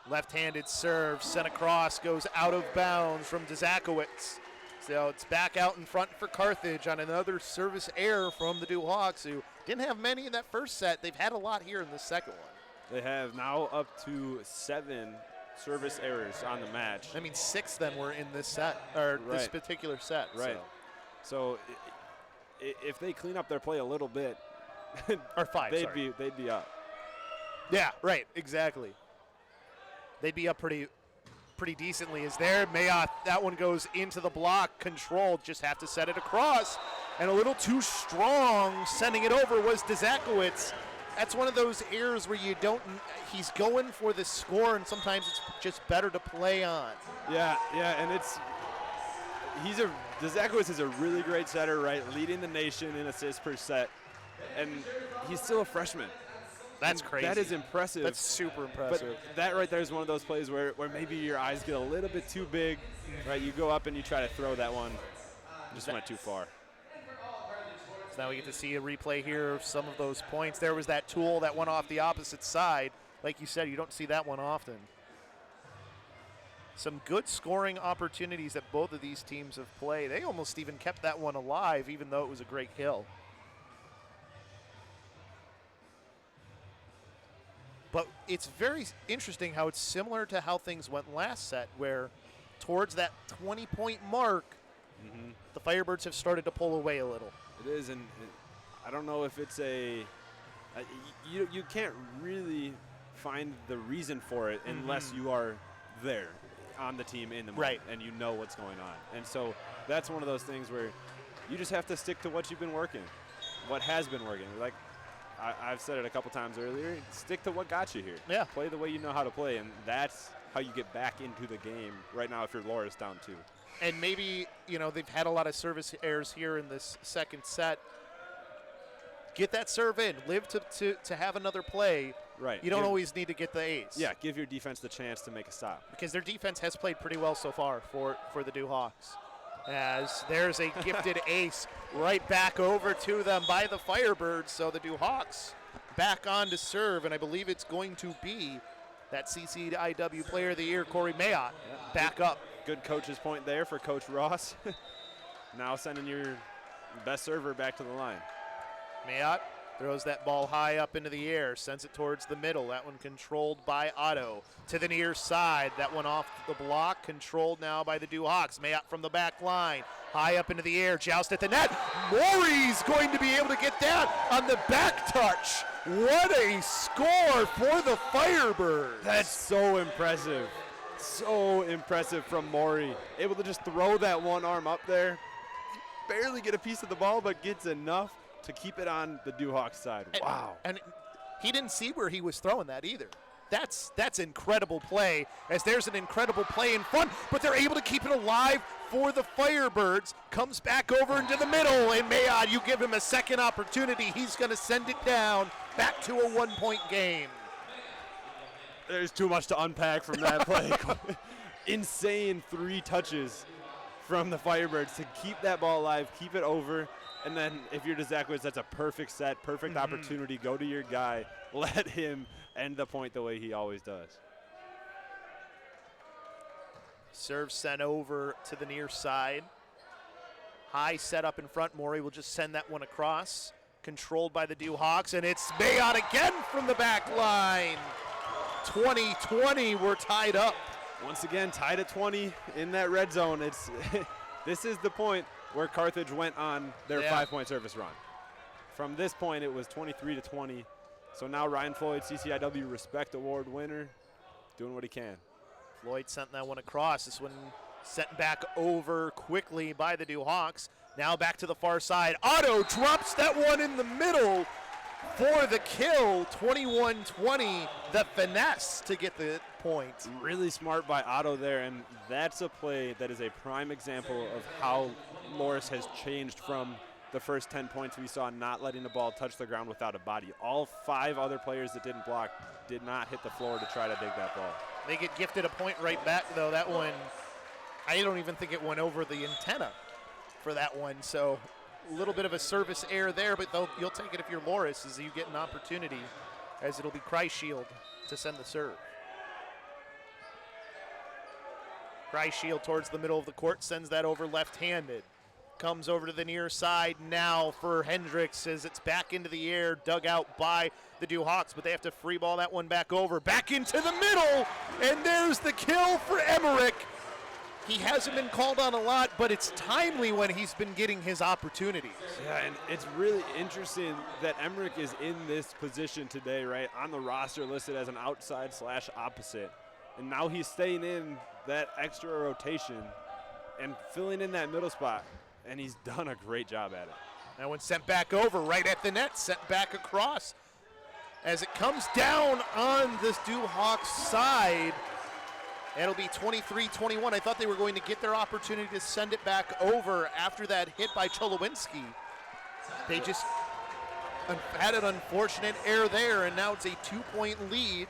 Left-handed serve sent across, goes out of bounds from Dzakowicz. So it's back out in front for Carthage on another service error from the Dew Hawks, who didn't have many in that first set. They've had a lot here in the second one. They have now up to 7 service errors on the match. I mean, 6 then were in this set, or this particular set. Right. So if they clean up their play a little bit, or 5, they'd be up. Yeah, right, exactly. They'd be up pretty decently. Is there Mayotte? That one goes into the block, controlled. Just have to set it across, and a little too strong. Sending it over was Dzakowicz. That's one of those errors where you don't. He's going for the score, and sometimes it's just better to play on. Yeah, and Dzakowicz is a really great setter, right? Leading the nation in assists per set, and he's still a freshman. That's crazy. That is impressive. That's super impressive. But that right there is one of those plays where maybe your eyes get a little bit too big, right? You go up and you try to throw that one, just went too far. So now we get to see a replay here of some of those points. There was that tool that went off the opposite side. Like you said, you don't see that one often. Some good scoring opportunities that both of these teams have played. They almost even kept that one alive, even though it was a great kill. But it's very interesting how it's similar to how things went last set, where towards that 20-point mark, the Firebirds have started to pull away a little. It is, and I don't know if it's you can't really find the reason for it unless you are there on the team in the moment and you know what's going on. And so that's one of those things where You just have to stick to what you've been working, what has been working. Like I've said it a couple times earlier, stick to what got you here. Yeah. Play the way you know how to play, and that's how you get back into the game right now if you're Loras down 2. And maybe, they've had a lot of service errors here in this second set. Get that serve in. Live to have another play. Right. You don't always need to get the ace. Yeah, give your defense the chance to make a stop. Because their defense has played pretty well so far for the Duhawks. As there's a gifted ace right back over to them by the Firebirds. So the Duhawks back on to serve, and I believe it's going to be that CCIW Player of the Year, Corey Mayotte, back up. Good coach's point there for Coach Ross. Now sending your best server back to the line. Mayotte throws that ball high up into the air, sends it towards the middle. That one controlled by Otto. To the near side, that one off the block, controlled now by the Duhawks. Mayotte from the back line, high up into the air, joust at the net. Maury's going to be able to get that on the back touch. What a score for the Firebirds. That's so impressive. So impressive from Maury. Able to just throw that one arm up there. Barely get a piece of the ball, but gets enough to keep it on the Duhawks side. Wow. And he didn't see where he was throwing that either. That's incredible play, as there's an incredible play in front, but they're able to keep it alive for the Firebirds. Comes back over into the middle, and Mayotte, you give him a second opportunity. He's going to send it down back to a 1-point game. There's too much to unpack from that play. Insane 3 touches from the Firebirds to keep that ball alive, keep it over. And then if you're DeZakwitz, that's a perfect set, perfect opportunity. Go to your guy. Let him end the point the way he always does. Serve sent over to the near side. High set up in front. Maury will just send that one across. Controlled by the Duhawks, and it's Mayotte again from the back line. 20-20, we're tied up. Once again, tied at 20 in that red zone. It's this is the point where Carthage went on their 5-point service run. From this point, it was 23-20. So now Ryan Floyd, CCIW Respect Award winner, doing what he can. Floyd sent that one across. This one sent back over quickly by the Duhawks. Now back to the far side. Otto drops that one in the middle for the kill. 21-20, the finesse to get the point. Really smart by Otto there, and that's a play that is a prime example of how Loras has changed from the first 10 points we saw, not letting the ball touch the ground without a body. All 5 other players that didn't block did not hit the floor to try to dig that ball. They get gifted a point right back, though. That one, I don't even think it went over the antenna for that one. So a little bit of a service error there, but you'll take it if you're Loras, as you get an opportunity, as it'll be Kreischild to send the serve. Kreischild towards the middle of the court, sends that over left-handed. Comes over to the near side now for Hendricks as it's back into the air, dug out by the Duhawks, but they have to free ball that one back over. Back into the middle, and there's the kill for Emmerich. He hasn't been called on a lot, but it's timely when he's been getting his opportunities. Yeah, and it's really interesting that Emmerich is in this position today, right? On the roster listed as an outside/opposite. And now he's staying in that extra rotation and filling in that middle spot. And he's done a great job at it. That one sent back over, right at the net, sent back across. As it comes down on this Duhawks side, it'll be 23-21. I thought they were going to get their opportunity to send it back over after that hit by Cholowinski. They just had an unfortunate error there, and now it's a 2-point lead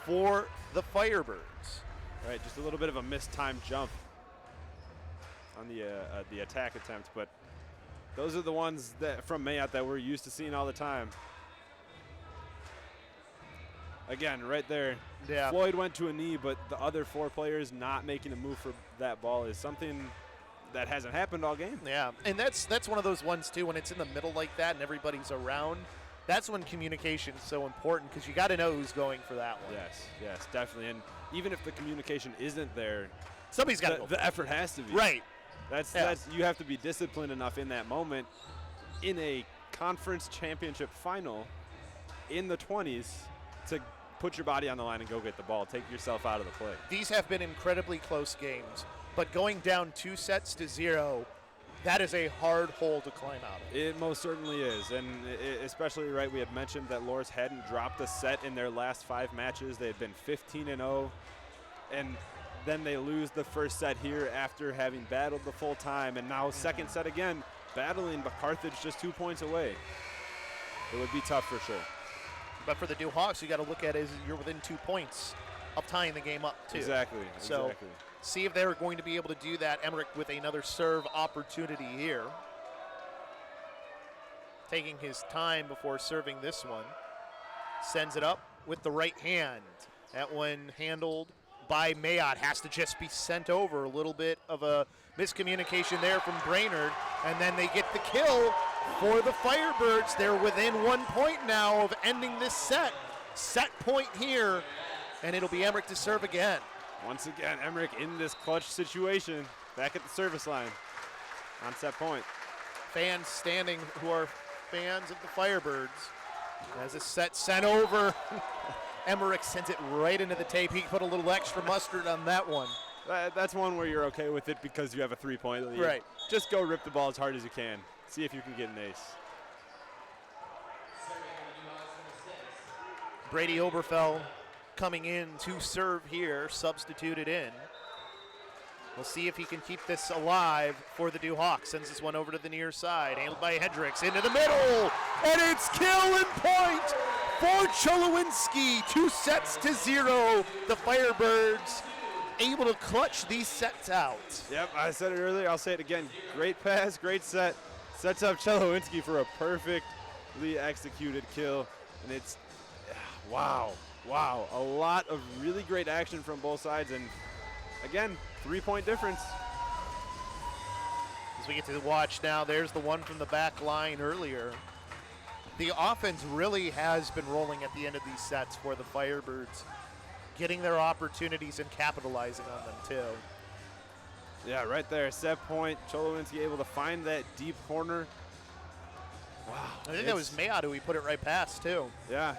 for the Firebirds. Right, just a little bit of a mistimed jump on the attack attempt, but those are the ones that from Mayotte that we're used to seeing all the time. Again, right there, Yeah. Floyd went to a knee, but the other 4 players not making a move for that ball is something that hasn't happened all game. Yeah, and that's one of those ones too, when it's in the middle like that and everybody's around. That's when communication is so important, because you got to know who's going for that one. Yes, definitely. And even if the communication isn't there, Somebody's got to go. the effort has to be. Right. That's you have to be disciplined enough in that moment in a conference championship final in the 20s to put your body on the line and go get the ball. Take yourself out of the play. These have been incredibly close games, but going down 2-0, That is a hard hole to climb out of. It most certainly is, and especially, right, we had mentioned that Loras hadn't dropped a set in their last 5 matches. They had been 15-0, and then they lose the first set here after having battled the full time, and now second set again, battling, but Carthage just 2 points away. It would be tough for sure. But for the Hawks, you got to look at it as you're within 2 points of tying the game up, too. Exactly. So see if they're going to be able to do that. Emmerich with another serve opportunity here. Taking his time before serving this one. Sends it up with the right hand. That one handled by Mayotte. Has to just be sent over. A little bit of a miscommunication there from Brainerd. And then they get the kill for the Firebirds. They're within 1 point now of ending this set. Set point here. And it'll be Emmerich to serve again. Once again, Emmerich in this clutch situation, back at the service line on set point. Fans standing who are fans of the Firebirds. As a set sent over, Emmerich sends it right into the tape. He put a little extra mustard on that one. That's one where you're okay with it because you have a 3-point lead. Right. Just go rip the ball as hard as you can. See if you can get an ace. Brady Oberfell coming in to serve here, substituted in. We'll see if he can keep this alive for the Hawks. Sends this one over to the near side, handled by Hendricks, into the middle, and it's kill and point for Cholowinski. 2-0. The Firebirds able to clutch these sets out. Yep, I said it earlier, I'll say it again. Great pass, great set. Sets up Cholowinski for a perfectly executed kill, and it's, wow. A lot of really great action from both sides, and again, 3-point difference. As we get to watch now, there's the one from the back line earlier. The offense really has been rolling at the end of these sets for the Firebirds, getting their opportunities and capitalizing on them too. Yeah, right there, set point. Cholowinski able to find that deep corner. Wow. I think that was Mayotte who he put it right past too. Yeah.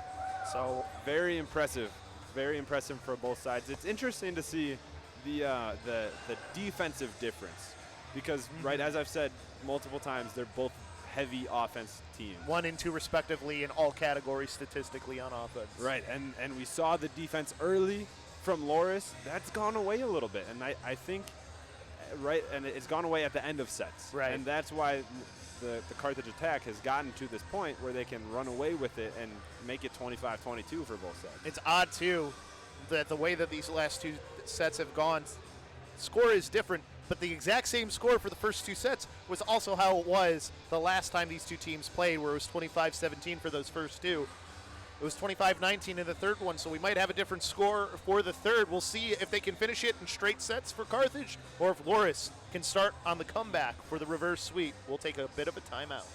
So very impressive for both sides. It's interesting to see the defensive difference because, right, as I've said multiple times, they're both heavy offense teams. 1 and 2 respectively in all categories statistically on offense. Right, and we saw the defense early from Loras. That's gone away a little bit, and I think, right, and it's gone away at the end of sets. Right. And that's why the Carthage attack has gotten to this point where they can run away with it and make it 25-22 for both sets. It's odd too that the way that these last 2 sets have gone, score is different, but the exact same score for the first 2 sets was also how it was the last time these 2 teams played, where it was 25-17 for those first 2. It was 25-19 in the third one, so we might have a different score for the third. We'll see if they can finish it in straight sets for Carthage, or if Loras can start on the comeback for the reverse sweep. We'll take a bit of a timeout.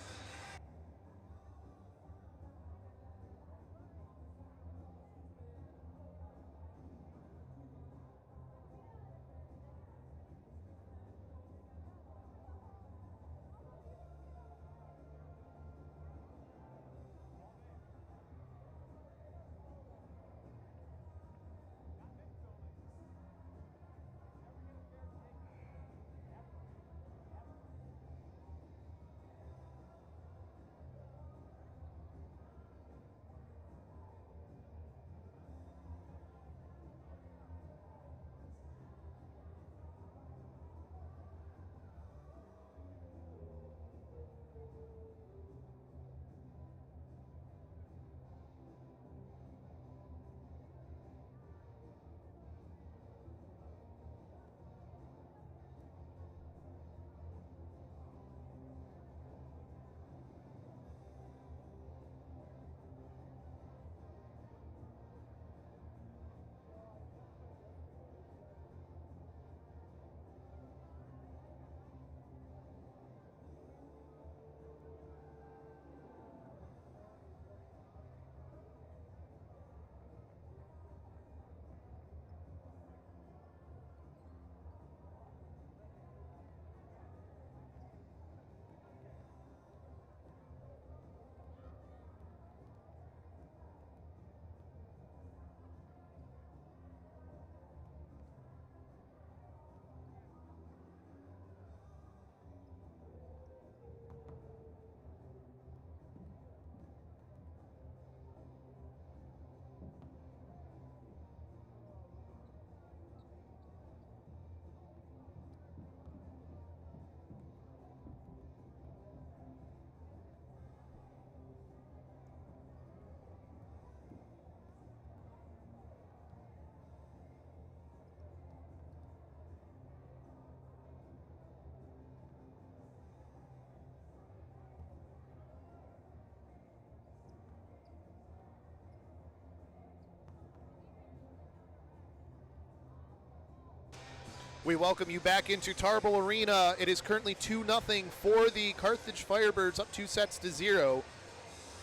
We welcome you back into Tarble Arena. It is currently 2-0 for the Carthage Firebirds, up 2-0.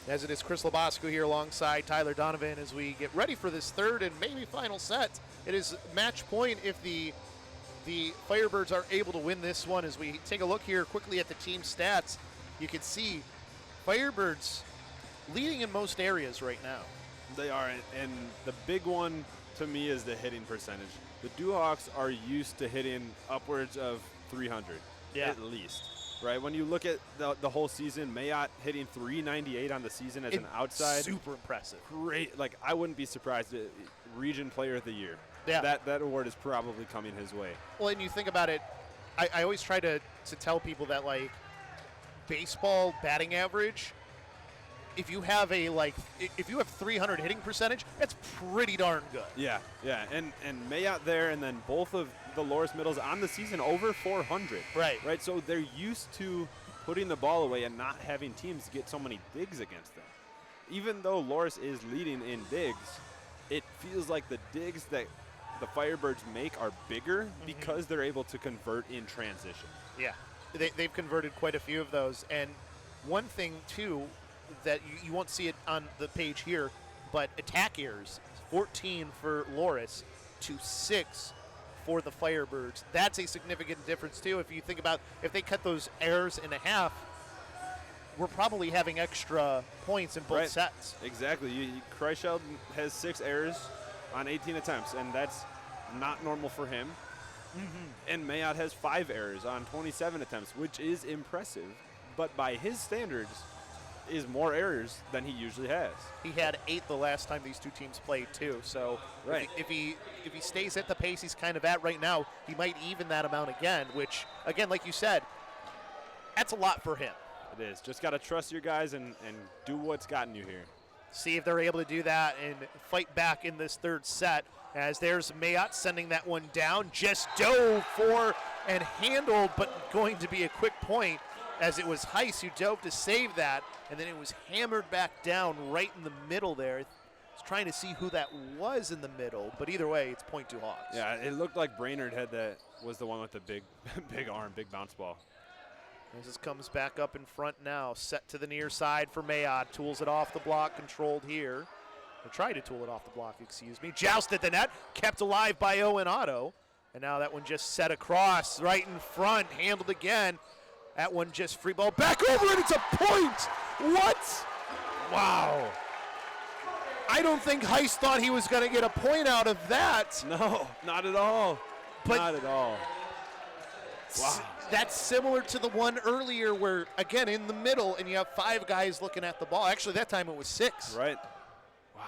As it is Chris LoBosco here alongside Tyler Donovan as we get ready for this third and maybe final set. It is match point if the Firebirds are able to win this one. As we take a look here quickly at the team stats, you can see Firebirds leading in most areas right now. They are, and the big one to me is the hitting percentage. The Duhawks are used to hitting upwards of 300 at least, right? When you look at the whole season, Mayotte hitting 398 on the season as an outside. Super impressive. Great. Like, I wouldn't be surprised. Region Player of the Year. Yeah. That award is probably coming his way. Well, and you think about it, I always try to tell people that, like, baseball batting average, if you have 300 hitting percentage, that's pretty darn good. Yeah, and Mayotte there, and then both of the Loras middles on the season over 400. Right. So they're used to putting the ball away and not having teams get so many digs against them. Even though Loras is leading in digs, it feels like the digs that the Firebirds make are bigger because they're able to convert in transition. Yeah, they've converted quite a few of those. And one thing, too, that you won't see it on the page here, but attack errors, 14 for Loras to 6 for the Firebirds. That's a significant difference, too. If you think about if they cut those errors in half, we're probably having extra points in both sets. Exactly. Kreischild has 6 errors on 18 attempts, and that's not normal for him. And Mayotte has 5 errors on 27 attempts, which is impressive, but by his standards, is more errors than he usually has. He had 8 the last time these two teams played, too. So if he stays at the pace he's kind of at right now, he might even that amount again, which, again, like you said, that's a lot for him. It is. Just got to trust your guys and do what's gotten you here. See if they're able to do that and fight back in this third set, as there's Mayotte sending that one down. Just dove for and handled, but going to be a quick point, as it was Heiss who dove to save that, and then it was hammered back down right in the middle there. I was trying to see who that was in the middle, but either way, it's point to Hawks. Yeah, it looked like Brainerd was the one with the big arm, big bounce ball. As this comes back up in front now, set to the near side for Mayotte. Tools it off the block, controlled here. Or tried to tool it off the block, excuse me. Jousted the net, kept alive by Owen Otto. And now that one just set across right in front, handled again. That one just free ball back over, and it's a point. What? Wow. I don't think Heiss thought he was going to get a point out of that. No, not at all. But not at all. Wow. That's similar to the one earlier where, again, in the middle, and you have 5 guys looking at the ball. Actually, that time it was 6. Right. Wow.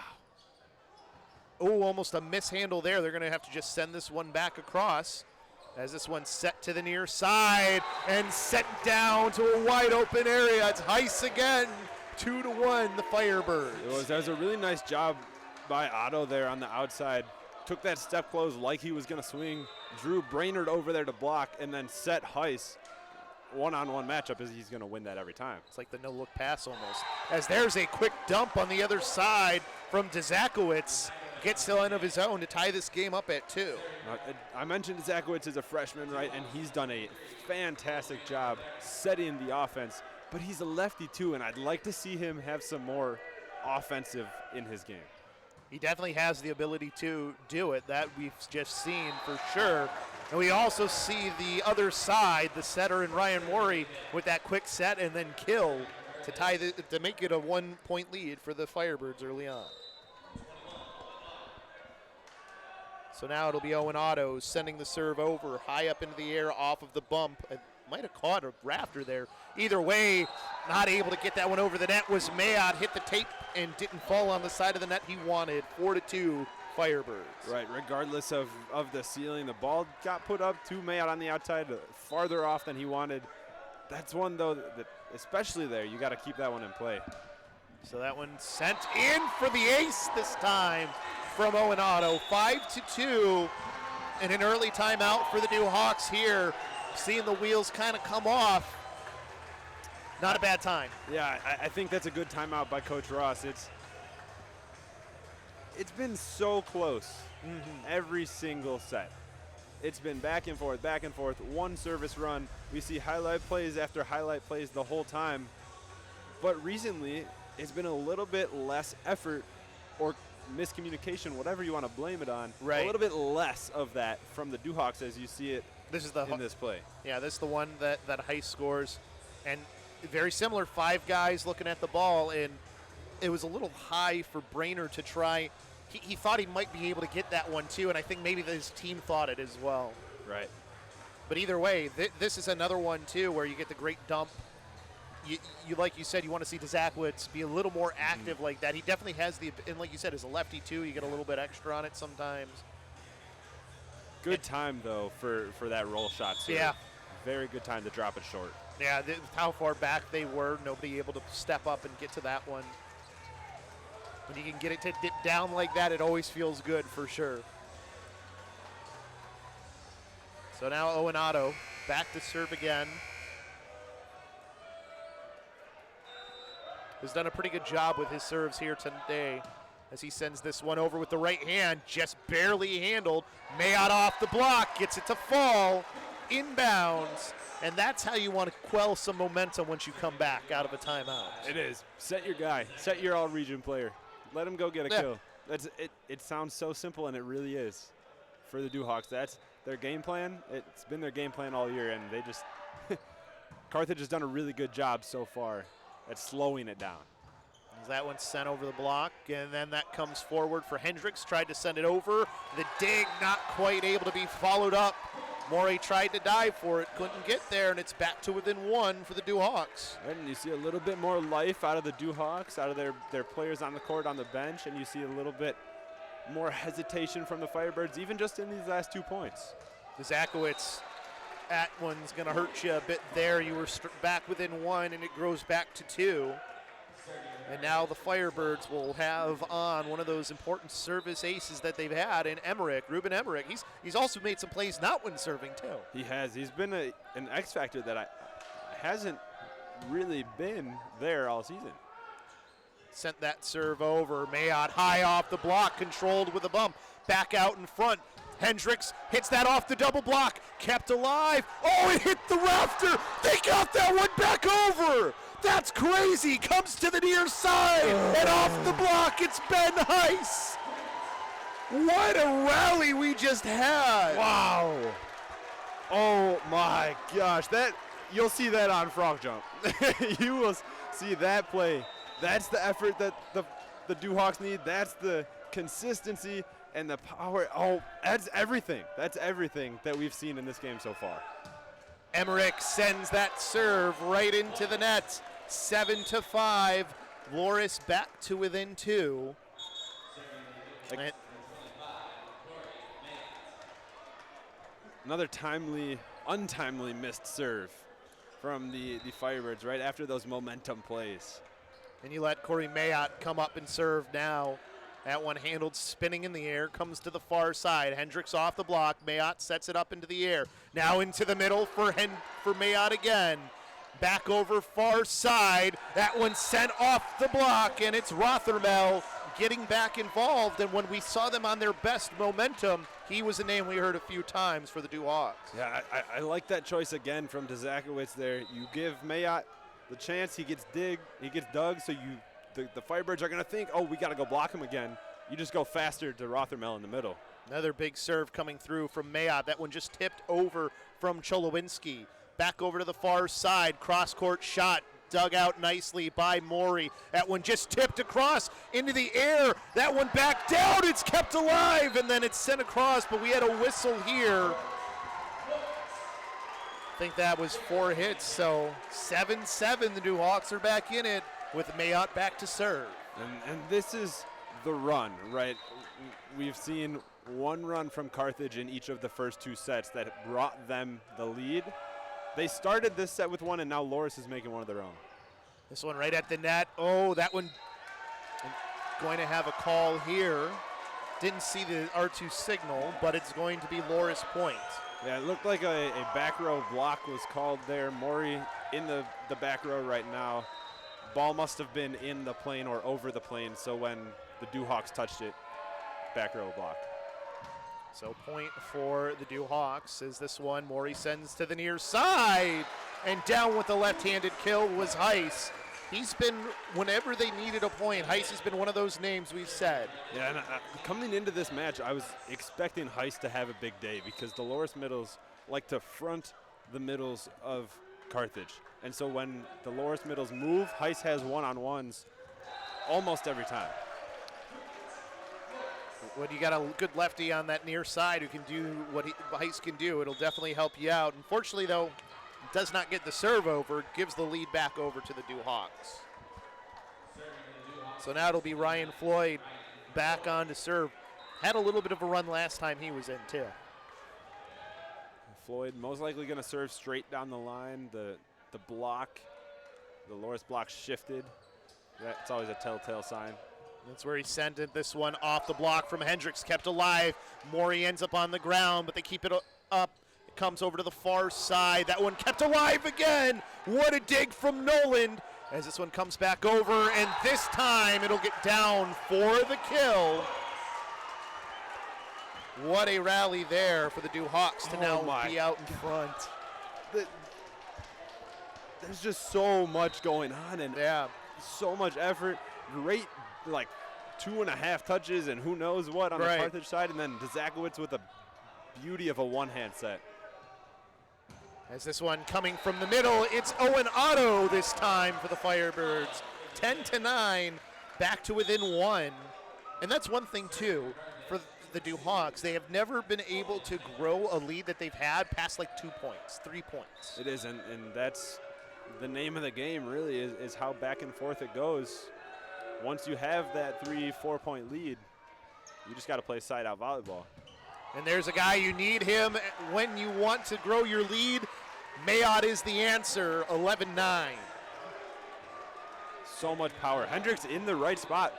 Oh, almost a mishandle there. They're going to have to just send this one back across. As this one's set to the near side and set down to a wide open area. It's Heiss again, 2-1, the Firebirds. That was a really nice job by Otto there on the outside. Took that step close like he was going to swing, drew Brainerd over there to block, and then set Heiss one-on-one matchup as he's going to win that every time. It's like the no-look pass almost. As there's a quick dump on the other side from Dzakowicz. Gets to one of his own to tie this game up at 2. I mentioned Dzakowicz is a freshman, right, and he's done a fantastic job setting the offense, but he's a lefty too, and I'd like to see him have some more offensive in his game. He definitely has the ability to do it. That we've just seen for sure. And we also see the other side, the setter and Ryan Worry with that quick set and then kill to make it a 1-point lead for the Firebirds early on. So now it'll be Owen Otto sending the serve over, high up into the air off of the bump. It might have caught a rafter there. Either way, not able to get that one over the net was Mayotte. Hit the tape and didn't fall on the side of the net he wanted. 4-2 Firebirds. Right, regardless of the ceiling, the ball got put up to Mayotte on the outside, farther off than he wanted. That's one, though, that especially there, you got to keep that one in play. So that one sent in for the ace this time from Owen Otto. 5-2, and an early timeout for the new Hawks here. Seeing the wheels kind of come off. Not a bad time. Yeah, I think that's a good timeout by Coach Ross. It's been so close every single set. it's been back and forth, one service run. We see highlight plays after highlight plays the whole time. But recently, it's been a little bit less effort or miscommunication, whatever you want to blame it on. Right. A little bit less of that from the Duhawks as you see it This is the in this play. Yeah, this is the one that Heiss scores. And very similar, 5 guys looking at the ball, and it was a little high for Brainerd to try. He thought he might be able to get that one too, and I think maybe his team thought it as well. Right. But either way, this is another one too where you get the great dump. You like you said, you want to see Dzakowicz be a little more active like that. He definitely has and like you said, as a lefty too, you get a little bit extra on it sometimes. Good time, though, for that roll shot. Serve. Yeah. Very good time to drop it short. Yeah, how far back they were, nobody able to step up and get to that one. When you can get it to dip down like that, it always feels good for sure. So now Owen Otto back to serve again. Has done a pretty good job with his serves here today as he sends this one over with the right hand, just barely handled. Mayotte off the block, gets it to fall, inbounds, and that's how you want to quell some momentum once you come back out of a timeout. It is. Set your guy. Set your all-region player. Let him go get a kill. That's it. It sounds so simple, and it really is for the Duhawks. That's their game plan. It's been their game plan all year, and they just Carthage has done a really good job so far at slowing it down. As that one's sent over the block, and then that comes forward for Hendricks. Tried to send it over. The dig not quite able to be followed up. Morey tried to dive for it, couldn't get there, and it's back to within 1 for the Duhawks. And you see a little bit more life out of the Duhawks, out of their players on the court, on the bench, and you see a little bit more hesitation from the Firebirds, even just in these last 2 points. Dzakowicz, that one's going to hurt you a bit there. You were back within 1, and it grows back to 2. And now the Firebirds will have on one of those important service aces that they've had in Emmerich, Ruben Emmerich. He's also made some plays not when serving, too. He has. He's been an X factor that hasn't really been there all season. Sent that serve over. Mayotte high off the block, controlled with a bump. Back out in front. Hendricks hits that off the double block. Kept alive. Oh, it hit the rafter. They got that one back over. That's crazy. Comes to the near side. And off the block, it's Ben Heiss. What a rally we just had. Wow. Oh, my gosh. You'll see that on Frog Jump. You will see that play. That's the effort that the Duhawks need. That's the consistency and the power. Oh, that's everything. That's everything that we've seen in this game so far. Emmerich sends that serve right into the net. 7-5. Loras back to within 2. Another untimely missed serve from the Firebirds right after those momentum plays. And you let Corey Mayotte come up and serve now. That one handled, spinning in the air, comes to the far side. Hendricks off the block. Mayotte sets it up into the air. Now into the middle for Mayotte again. Back over far side. That one sent off the block, and it's Rothermel getting back involved. And when we saw them on their best momentum, he was a name we heard a few times for the Duhawks. Yeah, I like that choice again from Dzakowicz there. You give Mayotte the chance, he gets dug, so the Firebirds are going to think, oh, we got to go block him again. You just go faster to Rothermel in the middle. Another big serve coming through from Mayotte. That one just tipped over from Cholowinski. Back over to the far side, cross-court shot, dug out nicely by Morey. That one just tipped across into the air. That one back down, it's kept alive, and then it's sent across, but we had a whistle here. I think that was 4 hits, so 7-7. The Duhawks are back in it with Mayotte back to serve. And this is the run, right? We've seen one run from Carthage in each of the first 2 sets that brought them the lead. They started this set with one, and now Loras is making one of their own. This one right at the net. Oh, that one going to have a call here. Didn't see the R2 signal, but it's going to be Loras point. Yeah, it looked like a back row block was called there. Morey in the back row right now. Ball must have been in the plane or over the plane, so when the Duhawks touched it, back row block. So point for the Dew Hawks as this one, Morey sends to the near side. And down with the left-handed kill was Heiss. He's been, whenever they needed a point, Heiss has been one of those names we've said. Yeah, and coming into this match, I was expecting Heiss to have a big day because the Loras middles like to front the middles of Carthage. And so when the Loras middles move, Heiss has one-on-ones almost every time. When you got a good lefty on that near side who can do what Heiss can do, it'll definitely help you out. Unfortunately, though, does not get the serve over, gives the lead back over to the Dew Hawks. So now it'll be Ryan Floyd back on to serve. Had a little bit of a run last time he was in, too. Floyd most likely going to serve straight down the line. The block, the Loras block shifted. That's always a telltale sign. That's where he sent it. This one off the block from Hendricks, kept alive. Morey ends up on the ground, but they keep it up. It comes over to the far side. That one kept alive again. What a dig from Noland as this one comes back over, and this time it'll get down for the kill. What a rally there for the Dew Hawks to now be out in front. There's just so much going on, and Yeah. so much effort. Great, like 2.5 touches and who knows what on the Carthage side, and then Dzakowicz with a beauty of a one-hand set. As this one coming from the middle, it's Owen Otto this time for the Firebirds. 10-9, back to within one. And that's one thing, too, for the Dew Hawks. They have never been able to grow a lead that they've had past like 2 points, 3 points. It is, and that's the name of the game, really, is how back and forth it goes. Once you have that 3-4 point lead, you just got to play side-out volleyball. And there's a guy, you need him when you want to grow your lead. Mayotte is the answer, 11-9. So much power. Hendricks in the right spot.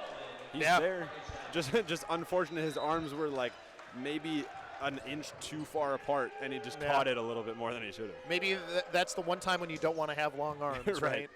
He's there. Just unfortunate his arms were like maybe an inch too far apart, and he just caught it a little bit more than he should have. Maybe that's the one time when you don't want to have long arms, Right. right?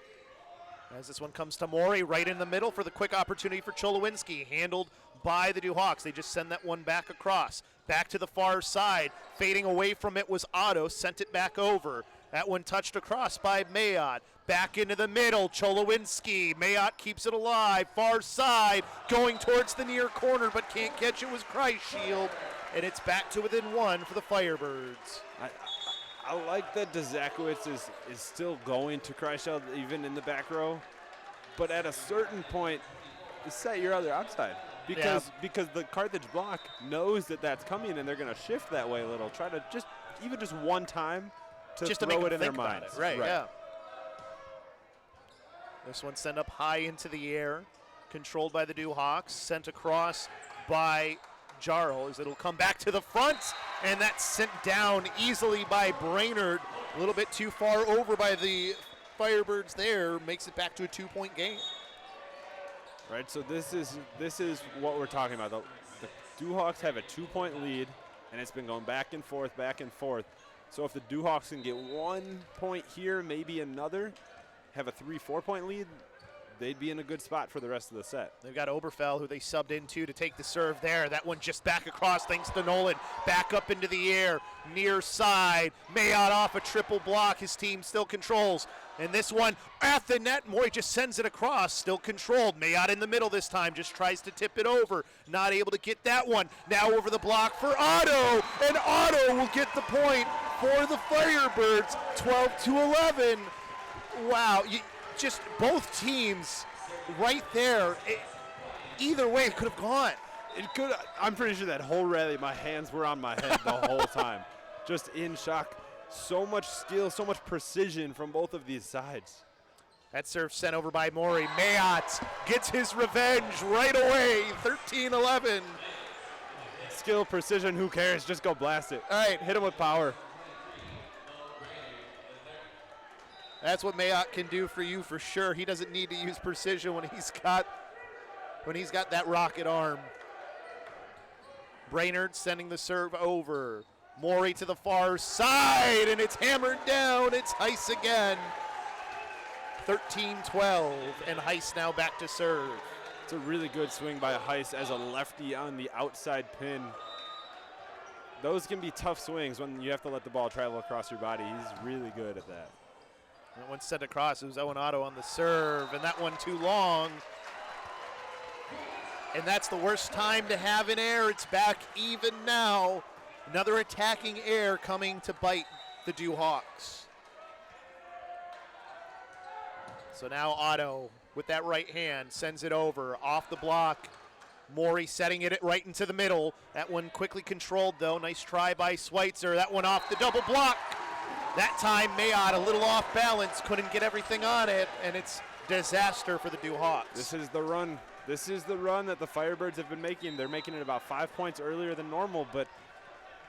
As this one comes to Morey, right in the middle for the quick opportunity for Cholowinski, handled by the Dew Hawks. They just send that one back across. Back to the far side. Fading away from it was Otto, sent it back over. That one touched across by Mayotte. Back into the middle, Cholowinski. Mayotte keeps it alive. Far side, going towards the near corner, but can't catch it was Kreischild. And it's back to within one for the Firebirds. I like that Dzakowicz is still going to Kreischild even in the back row. But at a certain point, set your other outside. Because the Carthage block knows that that's coming, and they're going to shift that way a little. Try to just one time to just throw to make it them in their think about minds. it. Right, yeah. This one sent up high into the air, controlled by the Dew Hawks, sent across by Jarl as it'll come back to the front, and that's sent down easily by Brainerd. A little bit too far over by the Firebirds there, makes it back to a 2-point game. Right, so this is what we're talking about. The Dew Hawks have a 2-point lead, and it's been going back and forth, back and forth. So if the Dew Hawks can get 1 point here, maybe another, have a 3-4 point lead, they'd be in a good spot for the rest of the set. They've got Oberfell, who they subbed into to take the serve there. That one just back across thanks to Nolan. Back up into the air, near side. Mayotte off a triple block. His team still controls. And this one at the net, Moy just sends it across, still controlled. Mayotte in the middle this time, just tries to tip it over. Not able to get that one. Now over the block for Otto, and Otto will get the point for the Firebirds, 12-11. Wow, just both teams right there. Either way, it could have gone. It could. I'm pretty sure that whole rally, my hands were on my head the whole time. Just in shock. So much skill, so much precision from both of these sides. That serve sent over by Morey. Mayotte gets his revenge right away, 13-11. Skill, precision, who cares? Just go blast it. All right. Hit him with power. That's what Mayotte can do for you for sure. He doesn't need to use precision when he's got that rocket arm. Brainerd sending the serve over. Morey to the far side, and it's hammered down. It's Heiss again. 13-12, and Heiss now back to serve. It's a really good swing by Heiss as a lefty on the outside pin. those can be tough swings when you have to let the ball travel across your body. He's really good at that. That one sent across. It was Owen Otto on the serve, and that one too long. And that's the worst time to have an error. It's back even now. Another attacking error coming to bite the Hawks. So now Otto with that right hand sends it over off the block. Maury setting it right into the middle. That one quickly controlled though. Nice try by Schweitzer. That one off the double block. That time Mayotte a little off balance, couldn't get everything on it, and it's disaster for the Hawks. This is the run. This is the run that the Firebirds have been making. They're making it about 5 points earlier than normal, but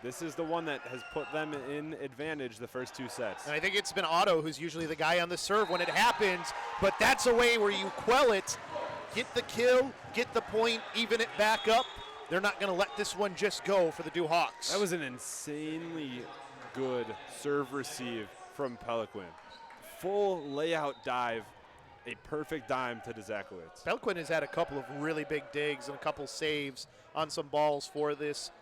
this is the one that has put them in advantage the first 2 sets. And I think it's been Otto who's usually the guy on the serve when it happens, but that's a way where you quell it, get the kill, get the point, even it back up. They're not going to let this one just go for the Hawks. That was an insanely good serve receive from Peliquin. Full layout dive, a perfect dime to Dzakowicz. Peliquin has had a couple of really big digs and a couple saves on some balls for this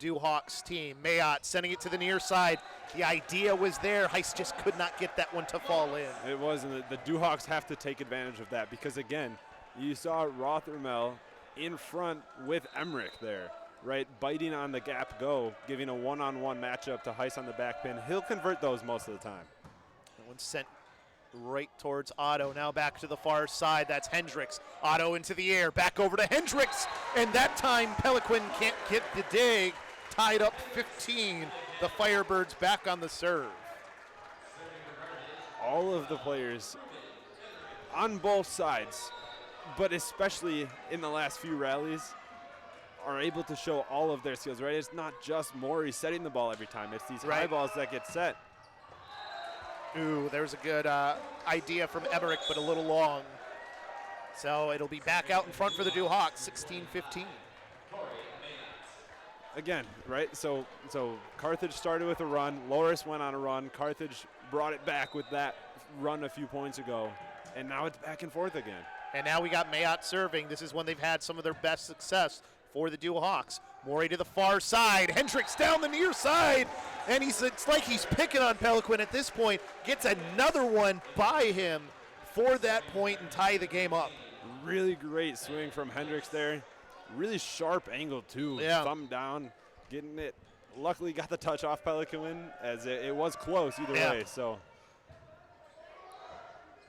Hawks team. Mayotte sending it to the near side. The idea was there. Heist just could not get that one to fall in. It was, and the Hawks have to take advantage of that because, again, you saw Rothermel in front with Emmerich there, right, biting on the gap go, giving a one-on-one matchup to Heist on the back pin. He'll convert those most of the time. That one sent right towards Otto. Now back to the far side. That's Hendricks. Otto into the air. Back over to Hendricks. And that time Peliquin can't get the dig. Tied up 15. The Firebirds back on the serve. All of the players on both sides, but especially in the last few rallies, are able to show all of their skills, right? It's not just Maury setting the ball every time. It's these high balls that get set. Ooh, there's a good idea from Emmerich, but a little long. So it'll be back out in front for the Hawks, 16-15. Again, right? So Carthage started with a run. Loras went on a run. Carthage brought it back with that run a few points ago. And now it's back and forth again. And now we got Mayotte serving. This is when they've had some of their best success for the Hawks. Maury to the far side. Hendricks down the near side. And it's like he's picking on Peliquin at this point. Gets another one by him for that point and tie the game up. Really great swing from Hendricks there. Really sharp angle too. Yeah. Thumb down, getting it. Luckily got the touch off Peliquin as it was close either way. So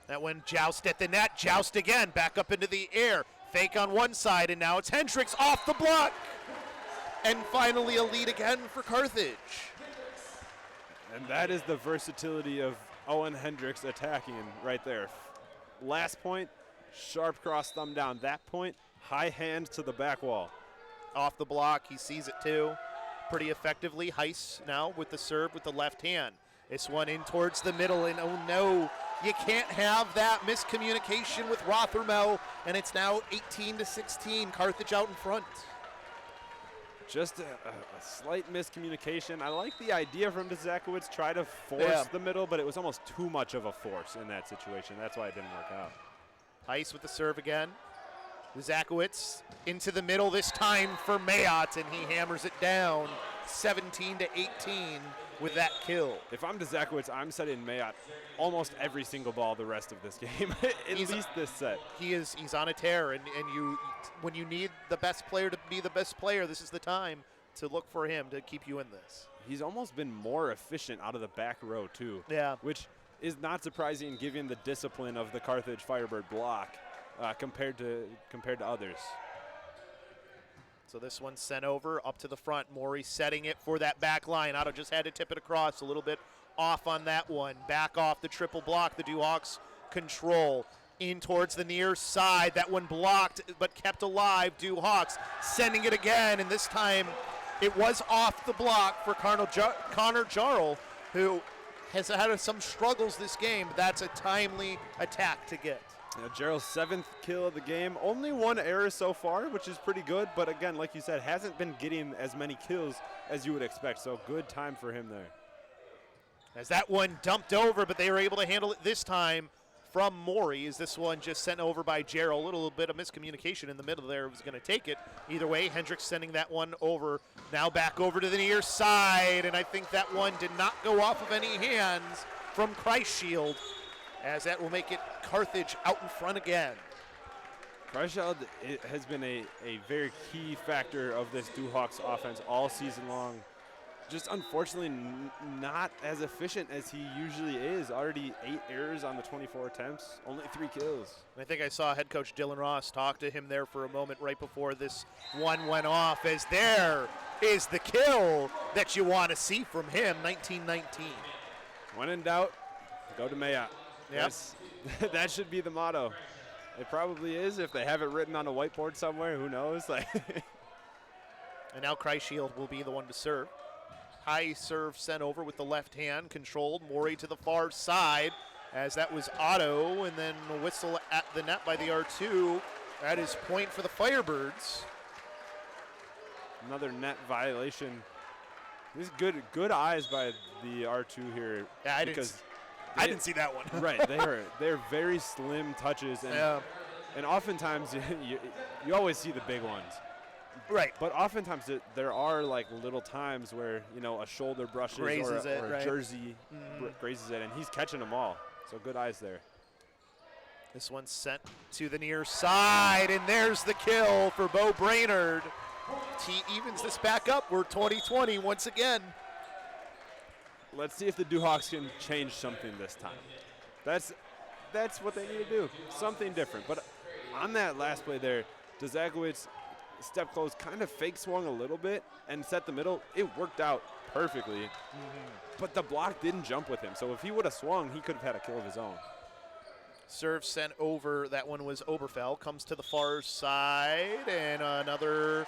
that one joust at the net. Joust again. Back up into the air. Fake on one side, and now it's Hendricks off the block. And finally a lead again for Carthage. And that is the versatility of Owen Hendricks attacking right there. Last point, sharp cross thumb down. That point, high hand to the back wall. Off the block, he sees it too. Pretty effectively. Heist now with the serve with the left hand. This one in towards the middle, and oh no, you can't have that miscommunication with Rothermel, and it's now 18-16, Carthage out in front. Just a slight miscommunication. I like the idea from Dzakowicz, try to force the middle, but it was almost too much of a force in that situation. That's why it didn't work out. Heist with the serve again. Dzakowicz into the middle this time for Mayotte, and he hammers it down 17-18 with that kill. If I'm Dzakowicz, I'm setting Mayotte almost every single ball the rest of this game, at least this set. He's on a tear, and you when you need the best player to be the best player, this is the time to look for him to keep you in this. He's almost been more efficient out of the back row too. Yeah. Which is not surprising given the discipline of the Carthage Firebird block compared to others. So this one's sent over up to the front. Maury setting it for that back line. Otto just had to tip it across, a little bit off on that one. Back off the triple block. The Hawks control in towards the near side. That one blocked but kept alive. Hawks sending it again, and this time it was off the block for Connor Jarl, who has had some struggles this game. But that's a timely attack to get. Jarrell's 7th kill of the game. Only one error so far, which is pretty good. But again, like you said, hasn't been getting as many kills as you would expect. So good time for him there. As that one dumped over, but they were able to handle it this time from Maury. Is this one just sent over by Gerald? A little bit of miscommunication in the middle there. Was going to take it. Either way, Hendricks sending that one over. Now back over to the near side, and I think that one did not go off of any hands from Kreischild, as that will make it Carthage out in front again. Kreischild has been a very key factor of this Duhawks offense all season long. Just unfortunately not as efficient as he usually is. Already 8 errors on the 24 attempts, only 3 kills. I think I saw head coach Dylan Ross talk to him there for a moment right before this one went off, as there is the kill that you want to see from him, 19-19. When in doubt, go to Mayotte. Yep. That should be the motto. It probably is. If they have it written on a whiteboard somewhere, who knows? Like. And now Kreischild will be the one to serve. High serve sent over with the left hand, controlled. Maury to the far side, as that was Otto, and then a whistle at the net by the R2. That is point for the Firebirds. Another net violation. This is good eyes by the R2 here. Yeah, I didn't see that one. Right, they're very slim touches, and oftentimes you always see the big ones. Right. But oftentimes there are like little times where, you know, a shoulder brushes Grazes it, or a right. jersey grazes it, and he's catching them all. So good eyes there. This one's sent to the near side, and there's the kill for Bo Brainerd. He evens this back up. We're 20-20 once again. Let's see if the Duhawks can change something this time. That's what they need to do, something different. But on that last play there, Dezakowicz step close, kind of fake swung a little bit and set the middle. It worked out perfectly, but the block didn't jump with him. So if he would have swung, he could have had a kill of his own. Serve sent over. That one was Oberfell. Comes to the far side, and another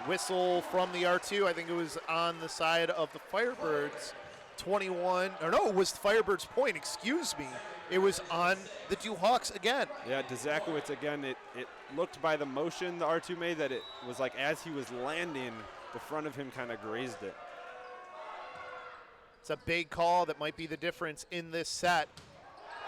whistle from the R2. I think it was on the side of the Firebirds. 21, or no, it was the Firebirds' point, excuse me. It was on the Duhawks again. Yeah, Dezakowicz again, it looked by the motion the R2 made that it was like as he was landing, the front of him kind of grazed it. It's a big call that might be the difference in this set.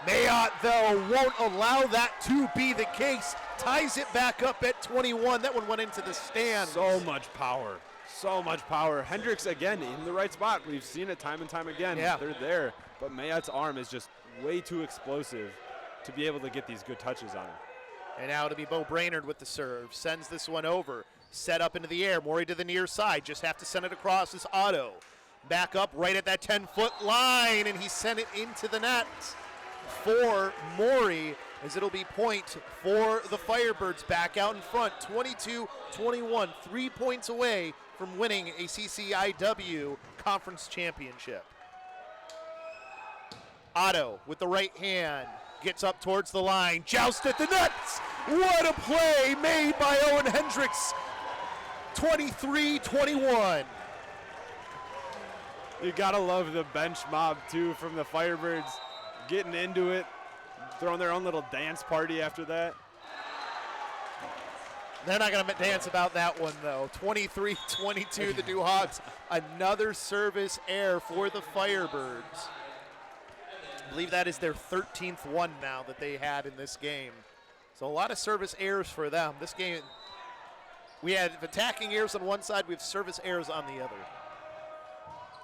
Mayotte, though, won't allow that to be the case. Ties it back up at 21. That one went into the stand. So much power. So much power. Hendricks, again, in the right spot. We've seen it time and time again. Yeah. They're there. But Mayotte's arm is just way too explosive to be able to get these good touches on him. And now to be Bo Brainerd with the serve. Sends this one over. Set up into the air. Maury to the near side. Just have to send it across as Otto. Back up right at that 10-foot line, and he sent it into the net for Maury, as it'll be point for the Firebirds back out in front. 22-21, 3 points away from winning a CCIW conference championship. Otto with the right hand gets up towards the line, joust at the nets. What a play made by Owen Hendricks. 23-21. You gotta love the bench mob too from the Firebirds, getting into it, throwing their own little dance party after that. They're not going to dance about that one, though. 23-22, the Duhawks. Another service error for the Firebirds. I believe that is their 13th one now that they had in this game. So a lot of service errors for them. This game, we had attacking errors on one side, we have service errors on the other.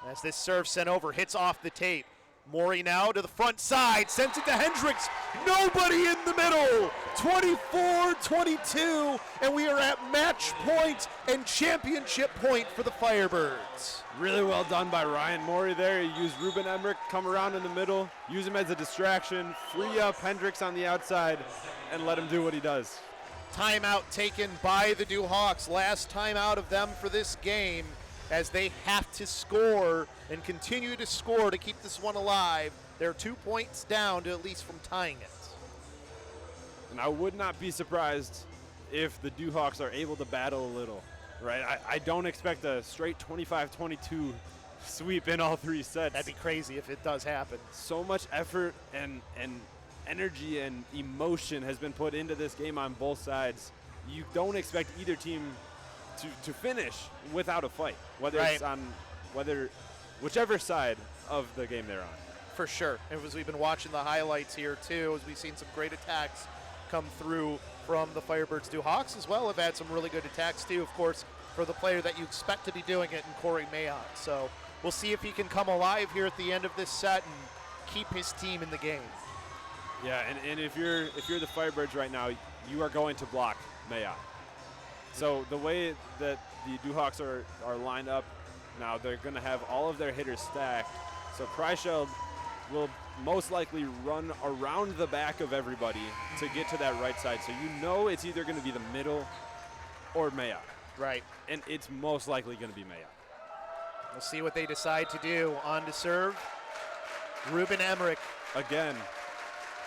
As this serve sent over, hits off the tape. Maury now to the front side, sends it to Hendricks. Nobody in the middle. 24-22, and we are at match point and championship point for the Firebirds. Really well done by Ryan Maury there. He used Ruben Emmerich, come around in the middle, use him as a distraction, free up Hendricks on the outside, and let him do what he does. Timeout taken by the Duhawks. Last timeout of them for this game, as they have to score and continue to score to keep this one alive. They're 2 points down to at least from tying it. And I would not be surprised if the Duhawks are able to battle a little, right? I don't expect a straight 25-22 sweep in all 3 sets. That'd be crazy if it does happen. So much effort and energy and emotion has been put into this game on both sides. You don't expect either team to finish without a fight, whether it's on whichever side of the game they're on. For sure. And as we've been watching the highlights here, too, as we've seen some great attacks come through from the Firebirds. Hawks as well have had some really good attacks, too, of course, for the player that you expect to be doing it in Corey Mayotte. So we'll see if he can come alive here at the end of this set and keep his team in the game. Yeah, and if you're the Firebirds right now, you are going to block Mayotte. So the way that the Duhawks are lined up now, they're going to have all of their hitters stacked. So Kreischild will most likely run around the back of everybody to get to that right side. So you know it's either going to be the middle or Mayotte. Right. And it's most likely going to be Mayotte. We'll see what they decide to do. On to serve, Ruben Emmerich. Again.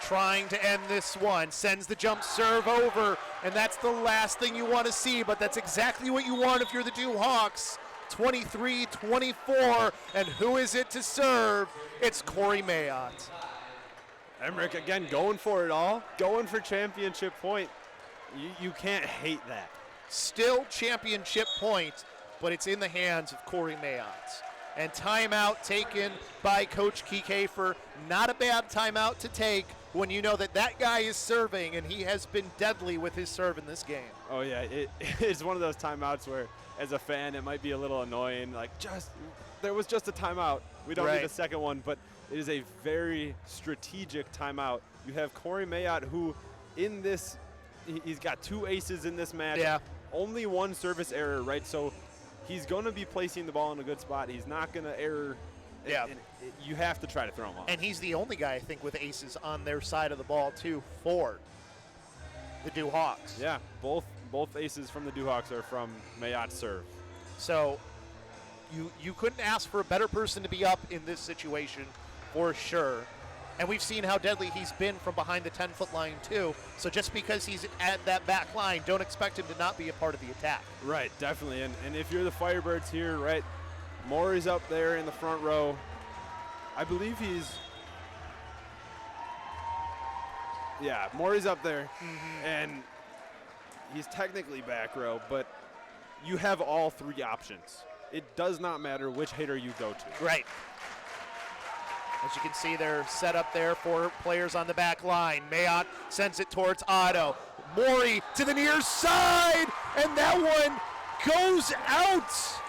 Trying to end this one, sends the jump serve over, and that's the last thing you want to see, but that's exactly what you want if you're the Duhawks. 23-24, and who is it to serve? It's Corey Mayotte. Emmerich again going for it all, going for championship point. You can't hate that. Still championship point, but it's in the hands of Corey Mayotte. And timeout taken by Coach Kiefer. Not a bad timeout to take when you know that that guy is serving, and he has been deadly with his serve in this game. Oh, yeah. It's one of those timeouts where, as a fan, it might be a little annoying. Like, there was just a timeout. We don't need a second one, but it is a very strategic timeout. You have Corey Mayotte, who in this, he's got 2 aces in this match. Yeah. Only 1 service error, right? So he's going to be placing the ball in a good spot. He's not going to error. Yeah. And you have to try to throw him off. And he's the only guy, I think, with aces on their side of the ball, too, for the Duhawks. Yeah, both aces from the Duhawks are from Mayotte's serve. So you couldn't ask for a better person to be up in this situation, for sure. And we've seen how deadly he's been from behind the 10-foot line, too. So just because he's at that back line, don't expect him to not be a part of the attack. Right, definitely. And if you're the Firebirds here, right, Maury's up there in the front row. I believe Maury's up there. Mm-hmm. And he's technically back row, but you have all 3 options. It does not matter which hitter you go to. Right. As you can see, they're set up there for players on the back line. Mayotte sends it towards Otto. Maury to the near side, and that one goes out.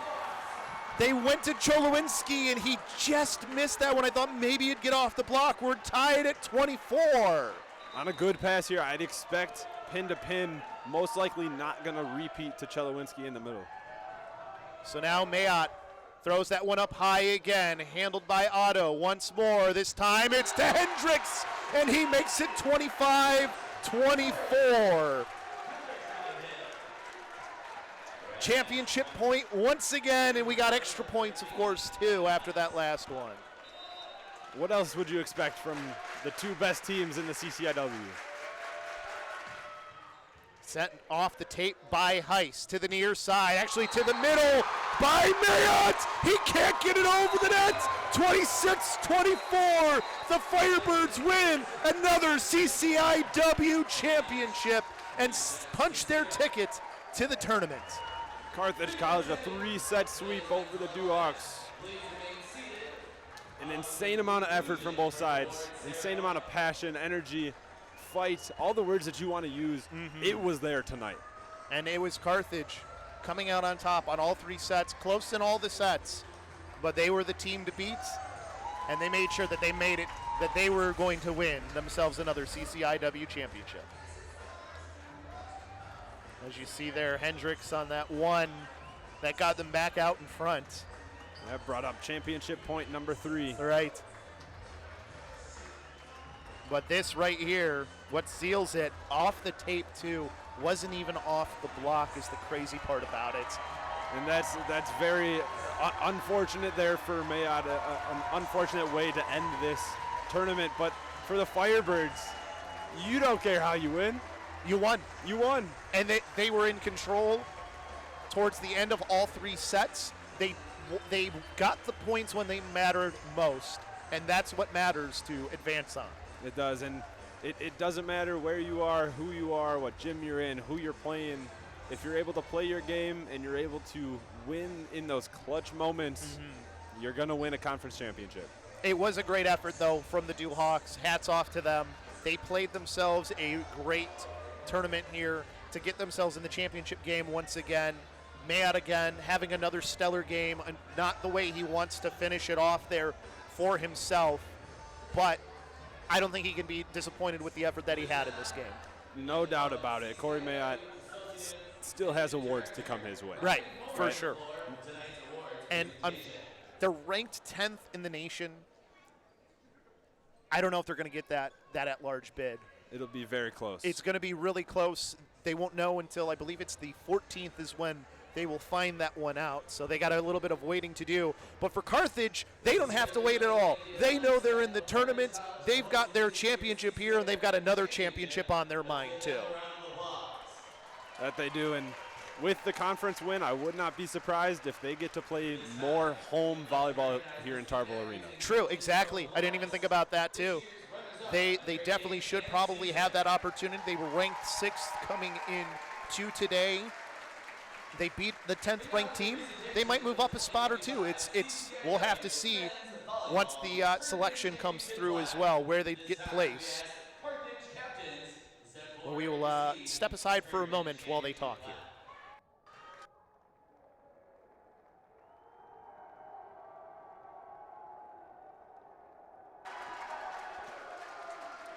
They went to Cholowinski, and he just missed that one. I thought maybe he'd get off the block. We're tied at 24. On a good pass here, I'd expect pin to pin, most likely not going to repeat to Cholowinski in the middle. So now Mayotte throws that one up high again, handled by Otto once more. This time it's to Hendricks, and he makes it 25-24. Championship point once again, and we got extra points, of course, too, after that last one. What else would you expect from the 2 best teams in the CCIW? Sent off the tape by Heiss to the near side, actually to the middle by Mayotte. He can't get it over the net. 26-24. The Firebirds win another CCIW championship and punch their ticket to the tournament. Carthage College, a 3-set sweep over the Duhawks. An insane amount of effort from both sides. Insane amount of passion, energy, fight, all the words that you want to use. Mm-hmm. It was there tonight. And it was Carthage coming out on top on all 3 sets, close in all the sets. But they were the team to beat, and they made sure that they made it, that they were going to win themselves another CCIW championship. As you see there, Hendricks on that one that got them back out in front. That brought up championship point number 3. Right. But this right here, what seals it, off the tape too, wasn't even off the block is the crazy part about it. And that's very unfortunate there for Mayotte, an unfortunate way to end this tournament. But for the Firebirds, you don't care how you win. You won. You won. And they were in control towards the end of all 3 sets. They got the points when they mattered most, and that's what matters to advance on. It does, and it doesn't matter where you are, who you are, what gym you're in, who you're playing. If you're able to play your game and you're able to win in those clutch moments, you're going to win a conference championship. It was a great effort, though, from the Hawks. Hats off to them. They played themselves a great tournament here to get themselves in the championship game once again. Mayotte again having another stellar game, and not the way he wants to finish it off there for himself, but I don't think he can be disappointed with the effort that he had in this game. No doubt about it. Corey Mayotte still has awards to come his way. Right, for Right. sure. And they're ranked 10th in the nation. I don't know if they're going to get that at-large bid. It'll be very close. It's going to be really close. They won't know until, I believe it's the 14th is when they will find that one out. So they got a little bit of waiting to do. But for Carthage, they don't have to wait at all. They know they're in the tournament. They've got their championship here, and they've got another championship on their mind, too. That they do. And with the conference win, I would not be surprised if they get to play more home volleyball here in Tarble Arena. True, exactly. I didn't even think about that, too. They definitely should probably have that opportunity. They were ranked 6th coming in to today. They beat the 10th ranked team. They might move up a spot or two. We'll have to see once the selection comes through as well where they get placed. Well, we will step aside for a moment while they talk here.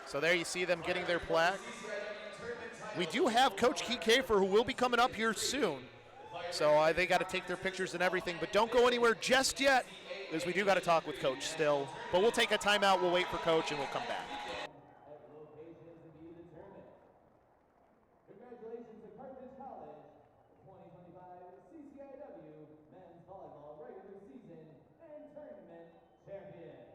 So there you see them getting their plaque. We do have Coach Keith Kafer, who will be coming up here soon. So they got to take their pictures and everything. But don't go anywhere just yet, because we do got to talk with Coach still. But we'll take a timeout. We'll wait for Coach, and we'll come back. Congratulations to Carthage College, the 2025 CCIW Men's Volleyball Regular Season and Tournament Champions.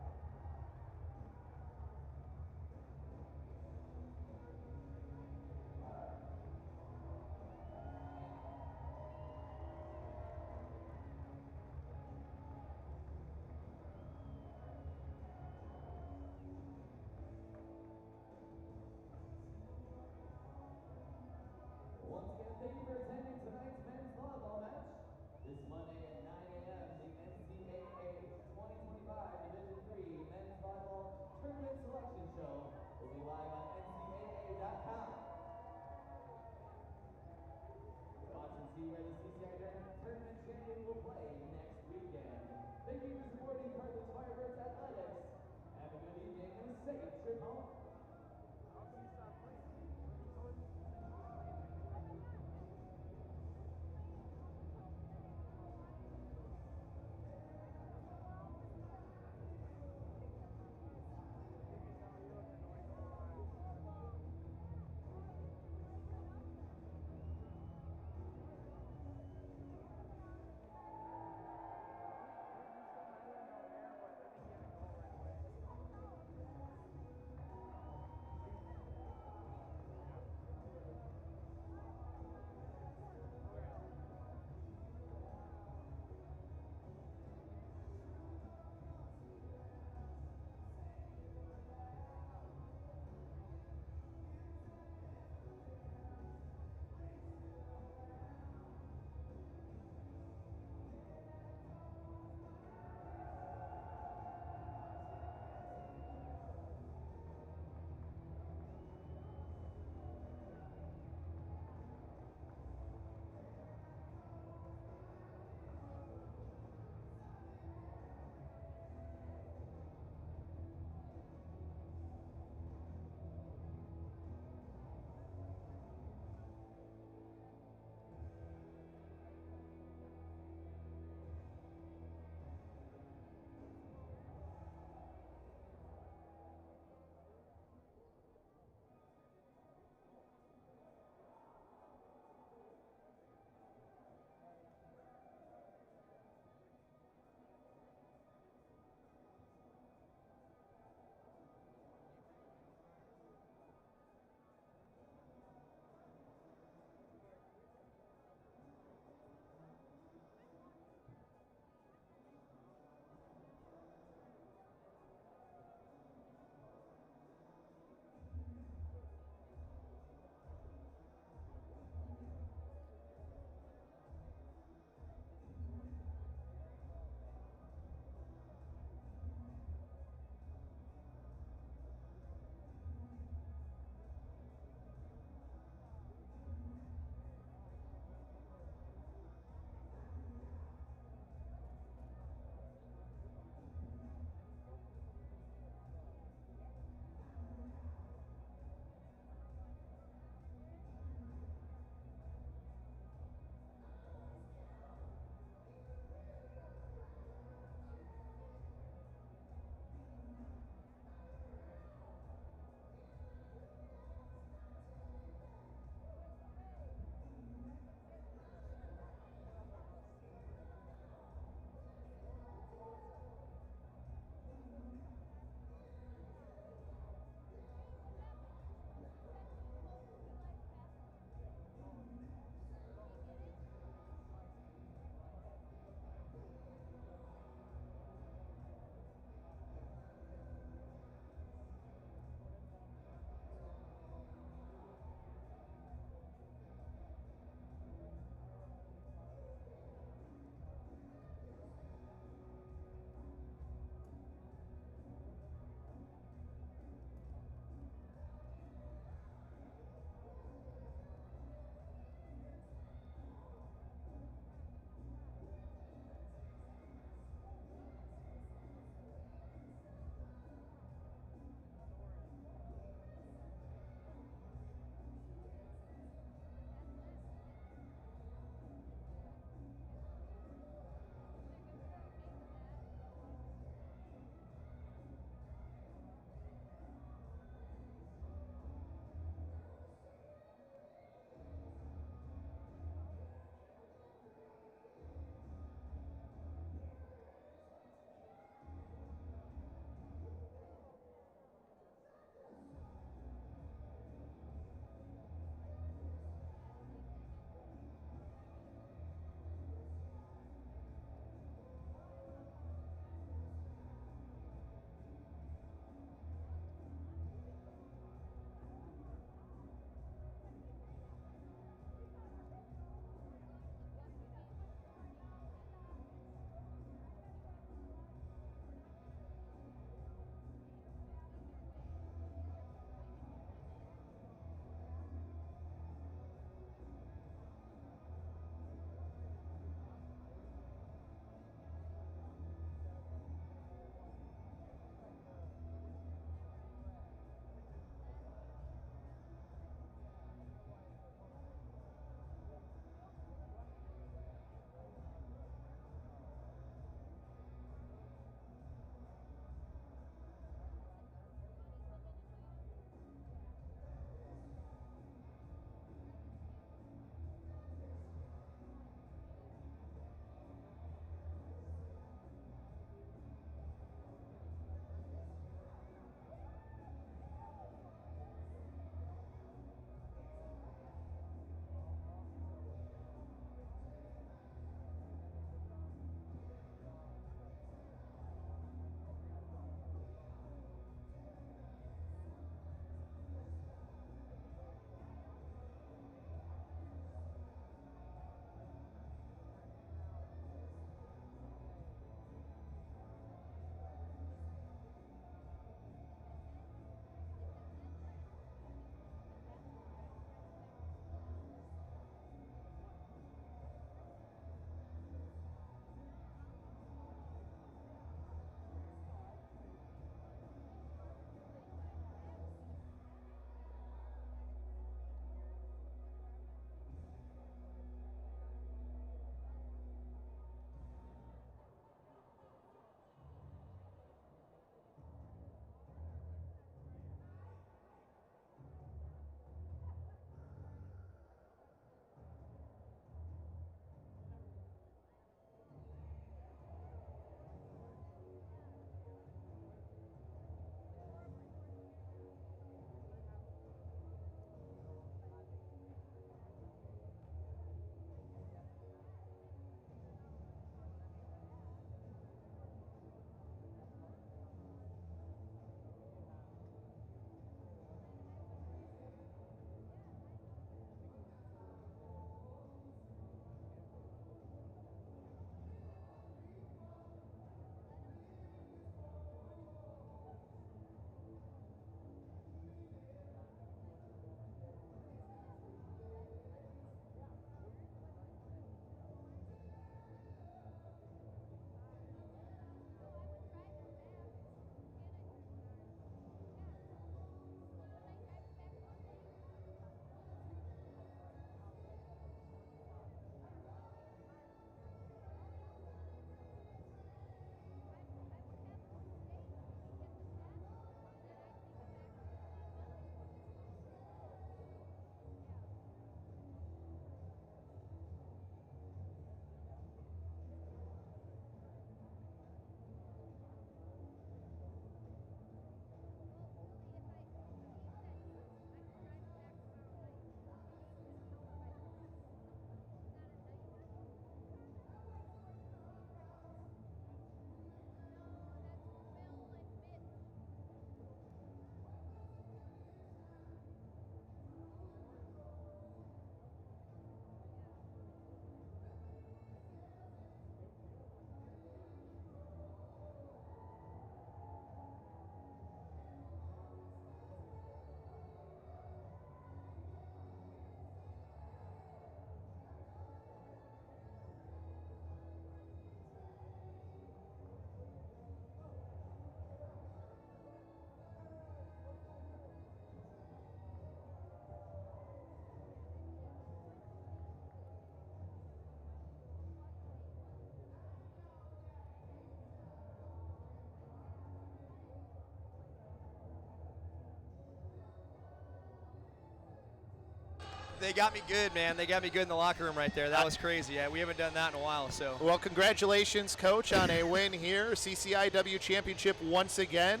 They got me good, man. They got me good in the locker room right there. That was crazy. Yeah, we haven't done that in a while. So. Well, congratulations, Coach, on a win here. CCIW championship once again.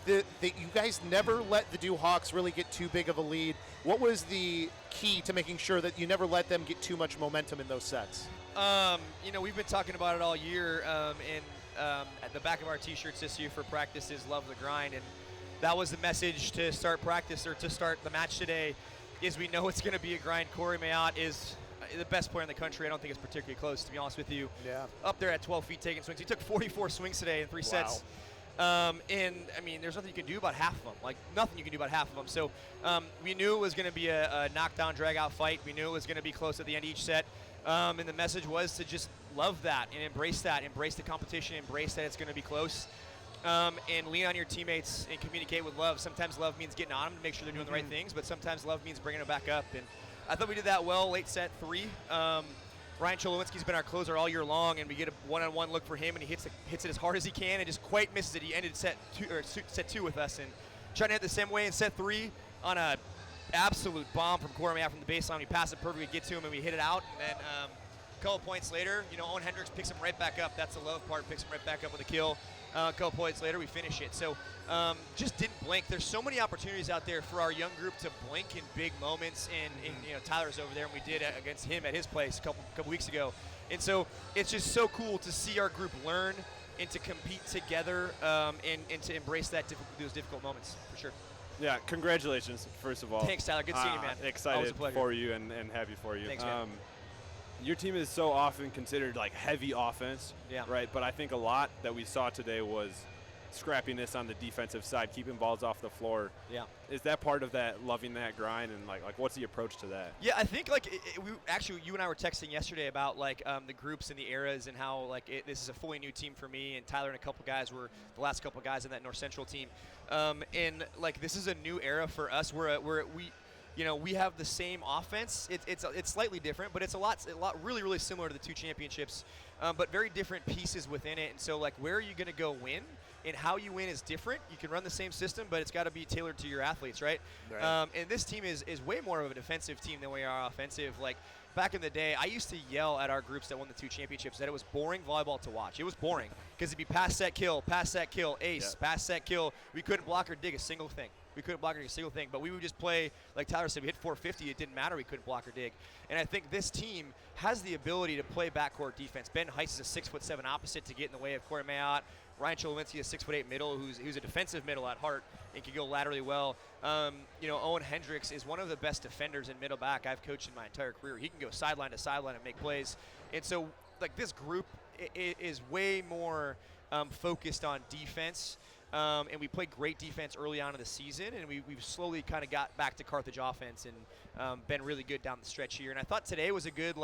You guys never let the Hawks really get too big of a lead. What was the key to making sure that you never let them get too much momentum in those sets? We've been talking about it all year, at the back of our T-shirts this year for practice is love the grind, and that was the message to start practice or to start the match today. Is we know it's going to be a grind. Corey Mayotte is the best player in the country. I don't think it's particularly close, to be honest with you. Yeah. Up there at 12 feet taking swings. He took 44 swings today in 3 sets. And I mean, there's nothing you can do about half of them. Like, nothing you can do about half of them. So we knew it was going to be a knockdown, drag-out fight. We knew it was going to be close at the end of each set. And the message was to just love that and embrace that, embrace the competition, embrace that it's going to be close, and lean on your teammates and communicate with love. Sometimes love means getting on them to make sure they're doing the right things, but sometimes love means bringing them back up. And I thought we did that well late set 3. Ryan Cholowinski's been our closer all year long, and we get a one-on-one look for him, and he hits it as hard as he can and just quite misses it. He ended set 2 with us, and trying to hit the same way in set 3 on a absolute bomb from Corey Mayotte from the baseline. We pass it perfectly, get to him, and we hit it out. And then a couple points later, Owen Hendricks picks him right back up. That's the love part, picks him right back up with a kill. A couple points later, we finish it. So just didn't blink. There's so many opportunities out there for our young group to blink in big moments. And Tyler's over there, and we did against him at his place a couple weeks ago. And so it's just so cool to see our group learn and to compete together and to embrace those difficult moments, for sure. Yeah, congratulations, first of all. Thanks, Tyler. Good seeing you, man. Excited for you and happy for you. Thanks, man. Your team is so often considered like heavy offense, right? But I think a lot that we saw today was scrappiness on the defensive side, keeping balls off the floor. Yeah. Is that part of that, loving that grind, and like what's the approach to that? Yeah, I think you and I were texting yesterday about the groups and the eras and how this is a fully new team for me, and Tyler and a couple guys were the last couple guys in that North Central team, and this is a new era for us. We have the same offense. It's slightly different, but it's a lot really similar to the 2 championships, but very different pieces within it. And so where are you going to go win? And how you win is different. You can run the same system, but it's got to be tailored to your athletes, right? And this team is way more of a defensive team than we are offensive. Back in the day, I used to yell at our groups that won the 2 championships that it was boring volleyball to watch. It was boring because it'd be pass, set, kill, ace, pass, set, kill. We couldn't block or dig a single thing. But we would just play, like Tyler said, we hit 450. It didn't matter. We couldn't block or dig. And I think this team has the ability to play backcourt defense. Ben Heiss is a 6'7" opposite to get in the way of Corey Mayotte. Ryan Cholowinski, a 6'8" middle, who's a defensive middle at heart and can go laterally well. Owen Hendricks is one of the best defenders in middle back I've coached in my entire career. He can go sideline to sideline and make plays. And so, this group is way more focused on defense. And we played great defense early on in the season, and we've slowly kind of got back to Carthage offense and been really good down the stretch here. And I thought today was a good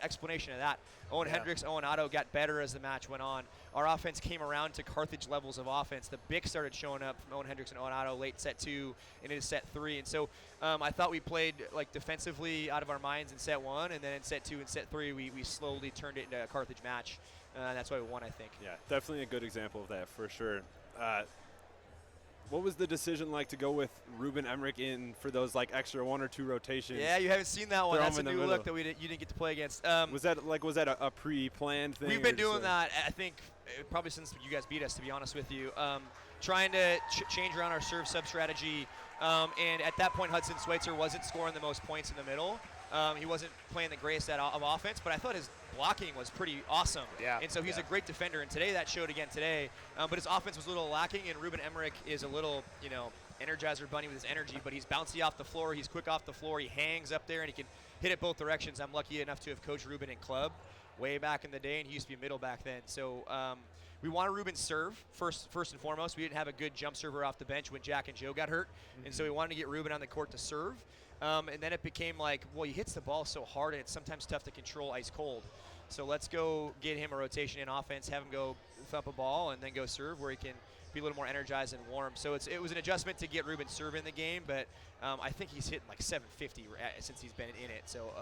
explanation of that. Owen Hendricks, Owen Otto got better as the match went on. Our offense came around to Carthage levels of offense. The Bic started showing up from Owen Hendricks and Owen Otto late set 2 and into set 3. And so I thought we played defensively out of our minds in set 1, and then in set 2 and set 3 we slowly turned it into a Carthage match. That's why we won, I think. Yeah, definitely a good example of that for sure. What was the decision like to go with Ruben Emmerich in for those extra 1 or 2 rotations? Yeah, you haven't seen that one. That's a new look that you didn't get to play against. Was that a pre-planned thing? We've been doing that, I think, probably since you guys beat us, to be honest with you. Trying to change around our serve sub strategy. And at that point, Hudson Schweitzer wasn't scoring the most points in the middle. He wasn't playing the greatest of offense, but I thought his blocking was pretty awesome. Yeah. And so he's a great defender, and today that showed again today. But his offense was a little lacking, and Ruben Emmerich is a little, Energizer Bunny with his energy, but he's bouncy off the floor, he's quick off the floor, he hangs up there, and he can hit it both directions. I'm lucky enough to have coached Ruben in club way back in the day, and he used to be middle back then. So we wanted Ruben serve first and foremost. We didn't have a good jump server off the bench when Jack and Joe got hurt, and so we wanted to get Ruben on the court to serve. And then it became he hits the ball so hard, and it's sometimes tough to control ice cold. So let's go get him a rotation in offense, have him go thump a ball, and then go serve where he can be a little more energized and warm. So it was an adjustment to get Ruben serve in the game, but I think he's hitting 750 since he's been in it. So,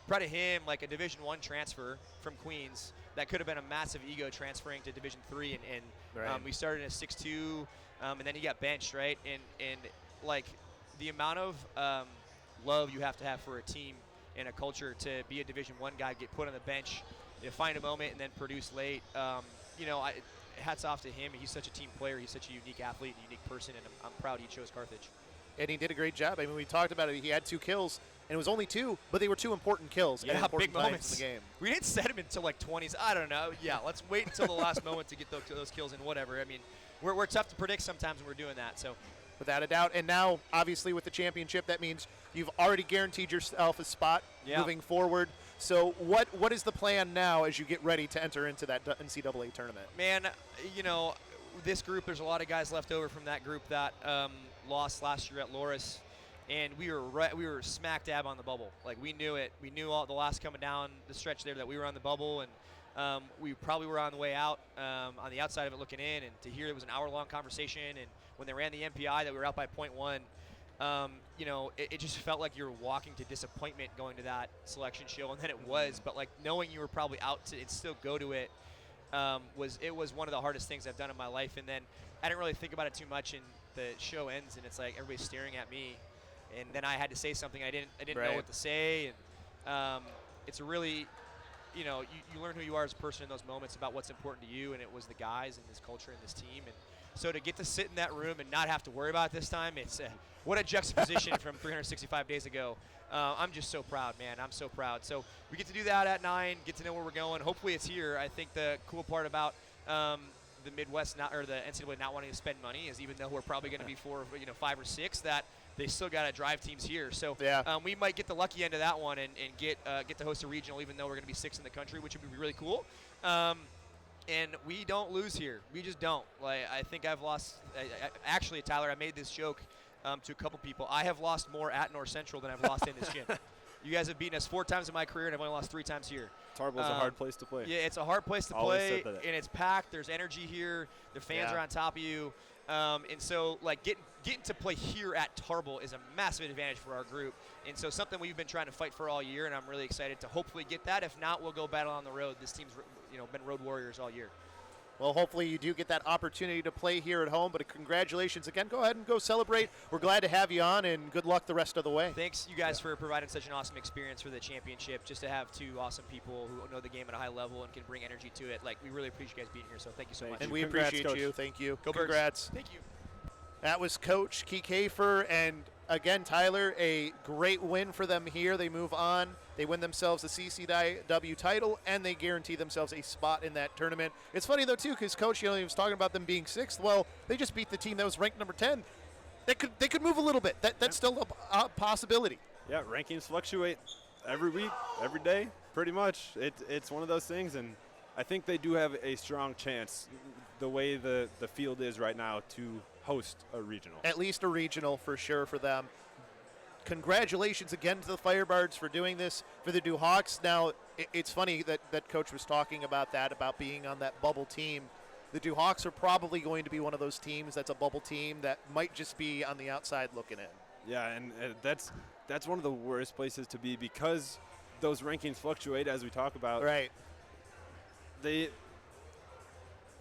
proud of him, a Division I transfer from Queens. That could have been a massive ego transferring to Division III, and we started at 6'2", and then he got benched, right? And the amount of love you have to have for a team and a culture to be a Division I guy, get put on the bench, find a moment, and then produce late. Hats off to him. He's such a team player. He's such a unique athlete, a unique person, and I'm proud he chose Carthage. And he did a great job. I mean, we talked about it. He had 2 kills, and it was only 2, but they were 2 important kills at important big times moments in the game. We didn't set him until like 20s. I don't know. Yeah, let's wait until the last moment to get those kills and whatever. I mean, we're tough to predict sometimes when we're doing that. So. Without a doubt. And now, obviously, with the championship, that means you've already guaranteed yourself a spot moving forward. So what is the plan now as you get ready to enter into that NCAA tournament? Man, this group, there's a lot of guys left over from that group that lost last year at Loras, and we were smack dab on the bubble. Like, we knew it. We knew all the last coming down the stretch there that we were on the bubble, and we probably were on the way out, on the outside of it looking in, and to hear it was an hour-long conversation, and when they ran the MPI that we were out by .1, it just felt like you were walking to disappointment going to that selection show, and then it was. But like knowing you were probably out to still go to it was one of the hardest things I've done in my life. And then I didn't really think about it too much, and the show ends, and it's like everybody's staring at me, and then I had to say something. I didn't know what to say, and it's a really, you learn who you are as a person in those moments about what's important to you, and it was the guys and this culture and this team. And so to get to sit in that room and not have to worry about it this time, it's what a juxtaposition from 365 days ago. I'm just so proud, man. I'm so proud. So we get to do that at 9, get to know where we're going. Hopefully it's here. I think the cool part about the Midwest or the NCAA not wanting to spend money is, even though we're probably going to be 5 or 6, that they still got to drive teams here. So we might get the lucky end of that one and get to host a regional, even though we're going to be 6 in the country, which would be really cool. And we don't lose here. We just don't. Like, I think I've lost. Actually, Tyler, I made this joke to a couple people. I have lost more at North Central than I've lost in this gym. You guys have beaten us 4 times in my career, and I've only lost 3 times here. Tarble's a hard place to play. Yeah, it's a hard place to play, and it's packed. There's energy here. The fans are on top of you. And so, like, getting to play here at Tarble is a massive advantage for our group. And so something we've been trying to fight for all year, and I'm really excited to hopefully get that. If not, we'll go battle on the road. This team's been road warriors all year. Well, hopefully you do get that opportunity to play here at home, but congratulations again. Go ahead and go celebrate. We're glad to have you on, and good luck the rest of the way. Thanks, you guys, for providing such an awesome experience for the championship, just to have 2 awesome people who know the game at a high level and can bring energy to it. Like, we really appreciate you guys being here, so thank you so much. And we Congrats, appreciate Coach. you. Thank you. Go Birds. Congrats. Thank you. That was Coach Kiefer, and again, Tyler, a great win for them here. They move on. They win themselves a CCIW title, and they guarantee themselves a spot in that tournament. It's funny, though, too, because Coach, he was talking about them being 6th. Well, they just beat the team that was ranked number 10. They could move a little bit. That's still a possibility. Yeah, rankings fluctuate every week, every day, pretty much. It's one of those things, and I think they do have a strong chance, the way the field is right now, to host a regional. At least a regional for sure for them. Congratulations again to the Firebirds for doing this for the Duhawks. Now, it's funny that Coach was talking about that, about being on that bubble team. The Duhawks are probably going to be one of those teams that's a bubble team that might just be on the outside looking in. Yeah, and that's one of the worst places to be, because those rankings fluctuate, as we talk about. Right. They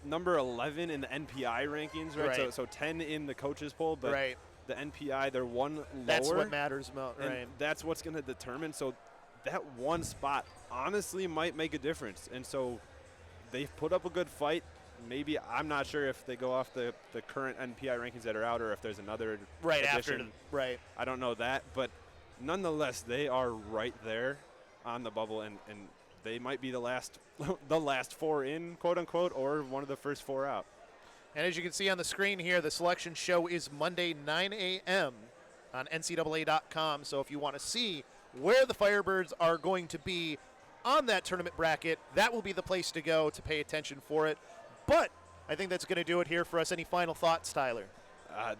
number 11 in the NPI rankings, right? Right. So 10 in the coaches poll, but Right. the NPI, they're 1 lower. That's what matters most, and right? that's what's going to determine. So that 1 spot honestly might make a difference. And so they've put up a good fight. Maybe, I'm not sure if they go off the current NPI rankings that are out, or if there's another Right addition. after, right. I don't know that, but nonetheless, they are right there on the bubble, and they might be the last 4 in, quote unquote, or one of the first 4 out. And as you can see on the screen here, the selection show is Monday, 9 a.m. on NCAA.com. So if you want to see where the Firebirds are going to be on that tournament bracket, that will be the place to go to pay attention for it. But I think that's going to do it here for us. Any final thoughts, Tyler?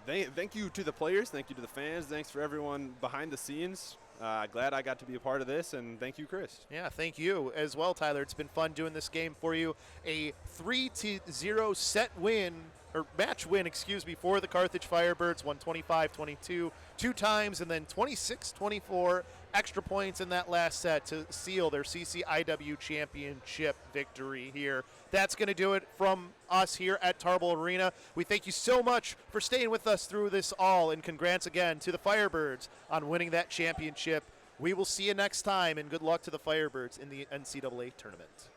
Thank you to the players. Thank you to the fans. Thanks for everyone behind the scenes. Glad I got to be a part of this, and thank you, Chris. Yeah, thank you as well, Tyler. It's been fun doing this game for you. A 3-0 set win, match win, for the Carthage Firebirds. Won 25-22 two times, and then 26-24 extra points in that last set to seal their CCIW championship victory here. That's going to do it from us here at Tarble Arena. We thank you so much for staying with us through this all, and congrats again to the Firebirds on winning that championship. We will see you next time, and good luck to the Firebirds in the NCAA tournament.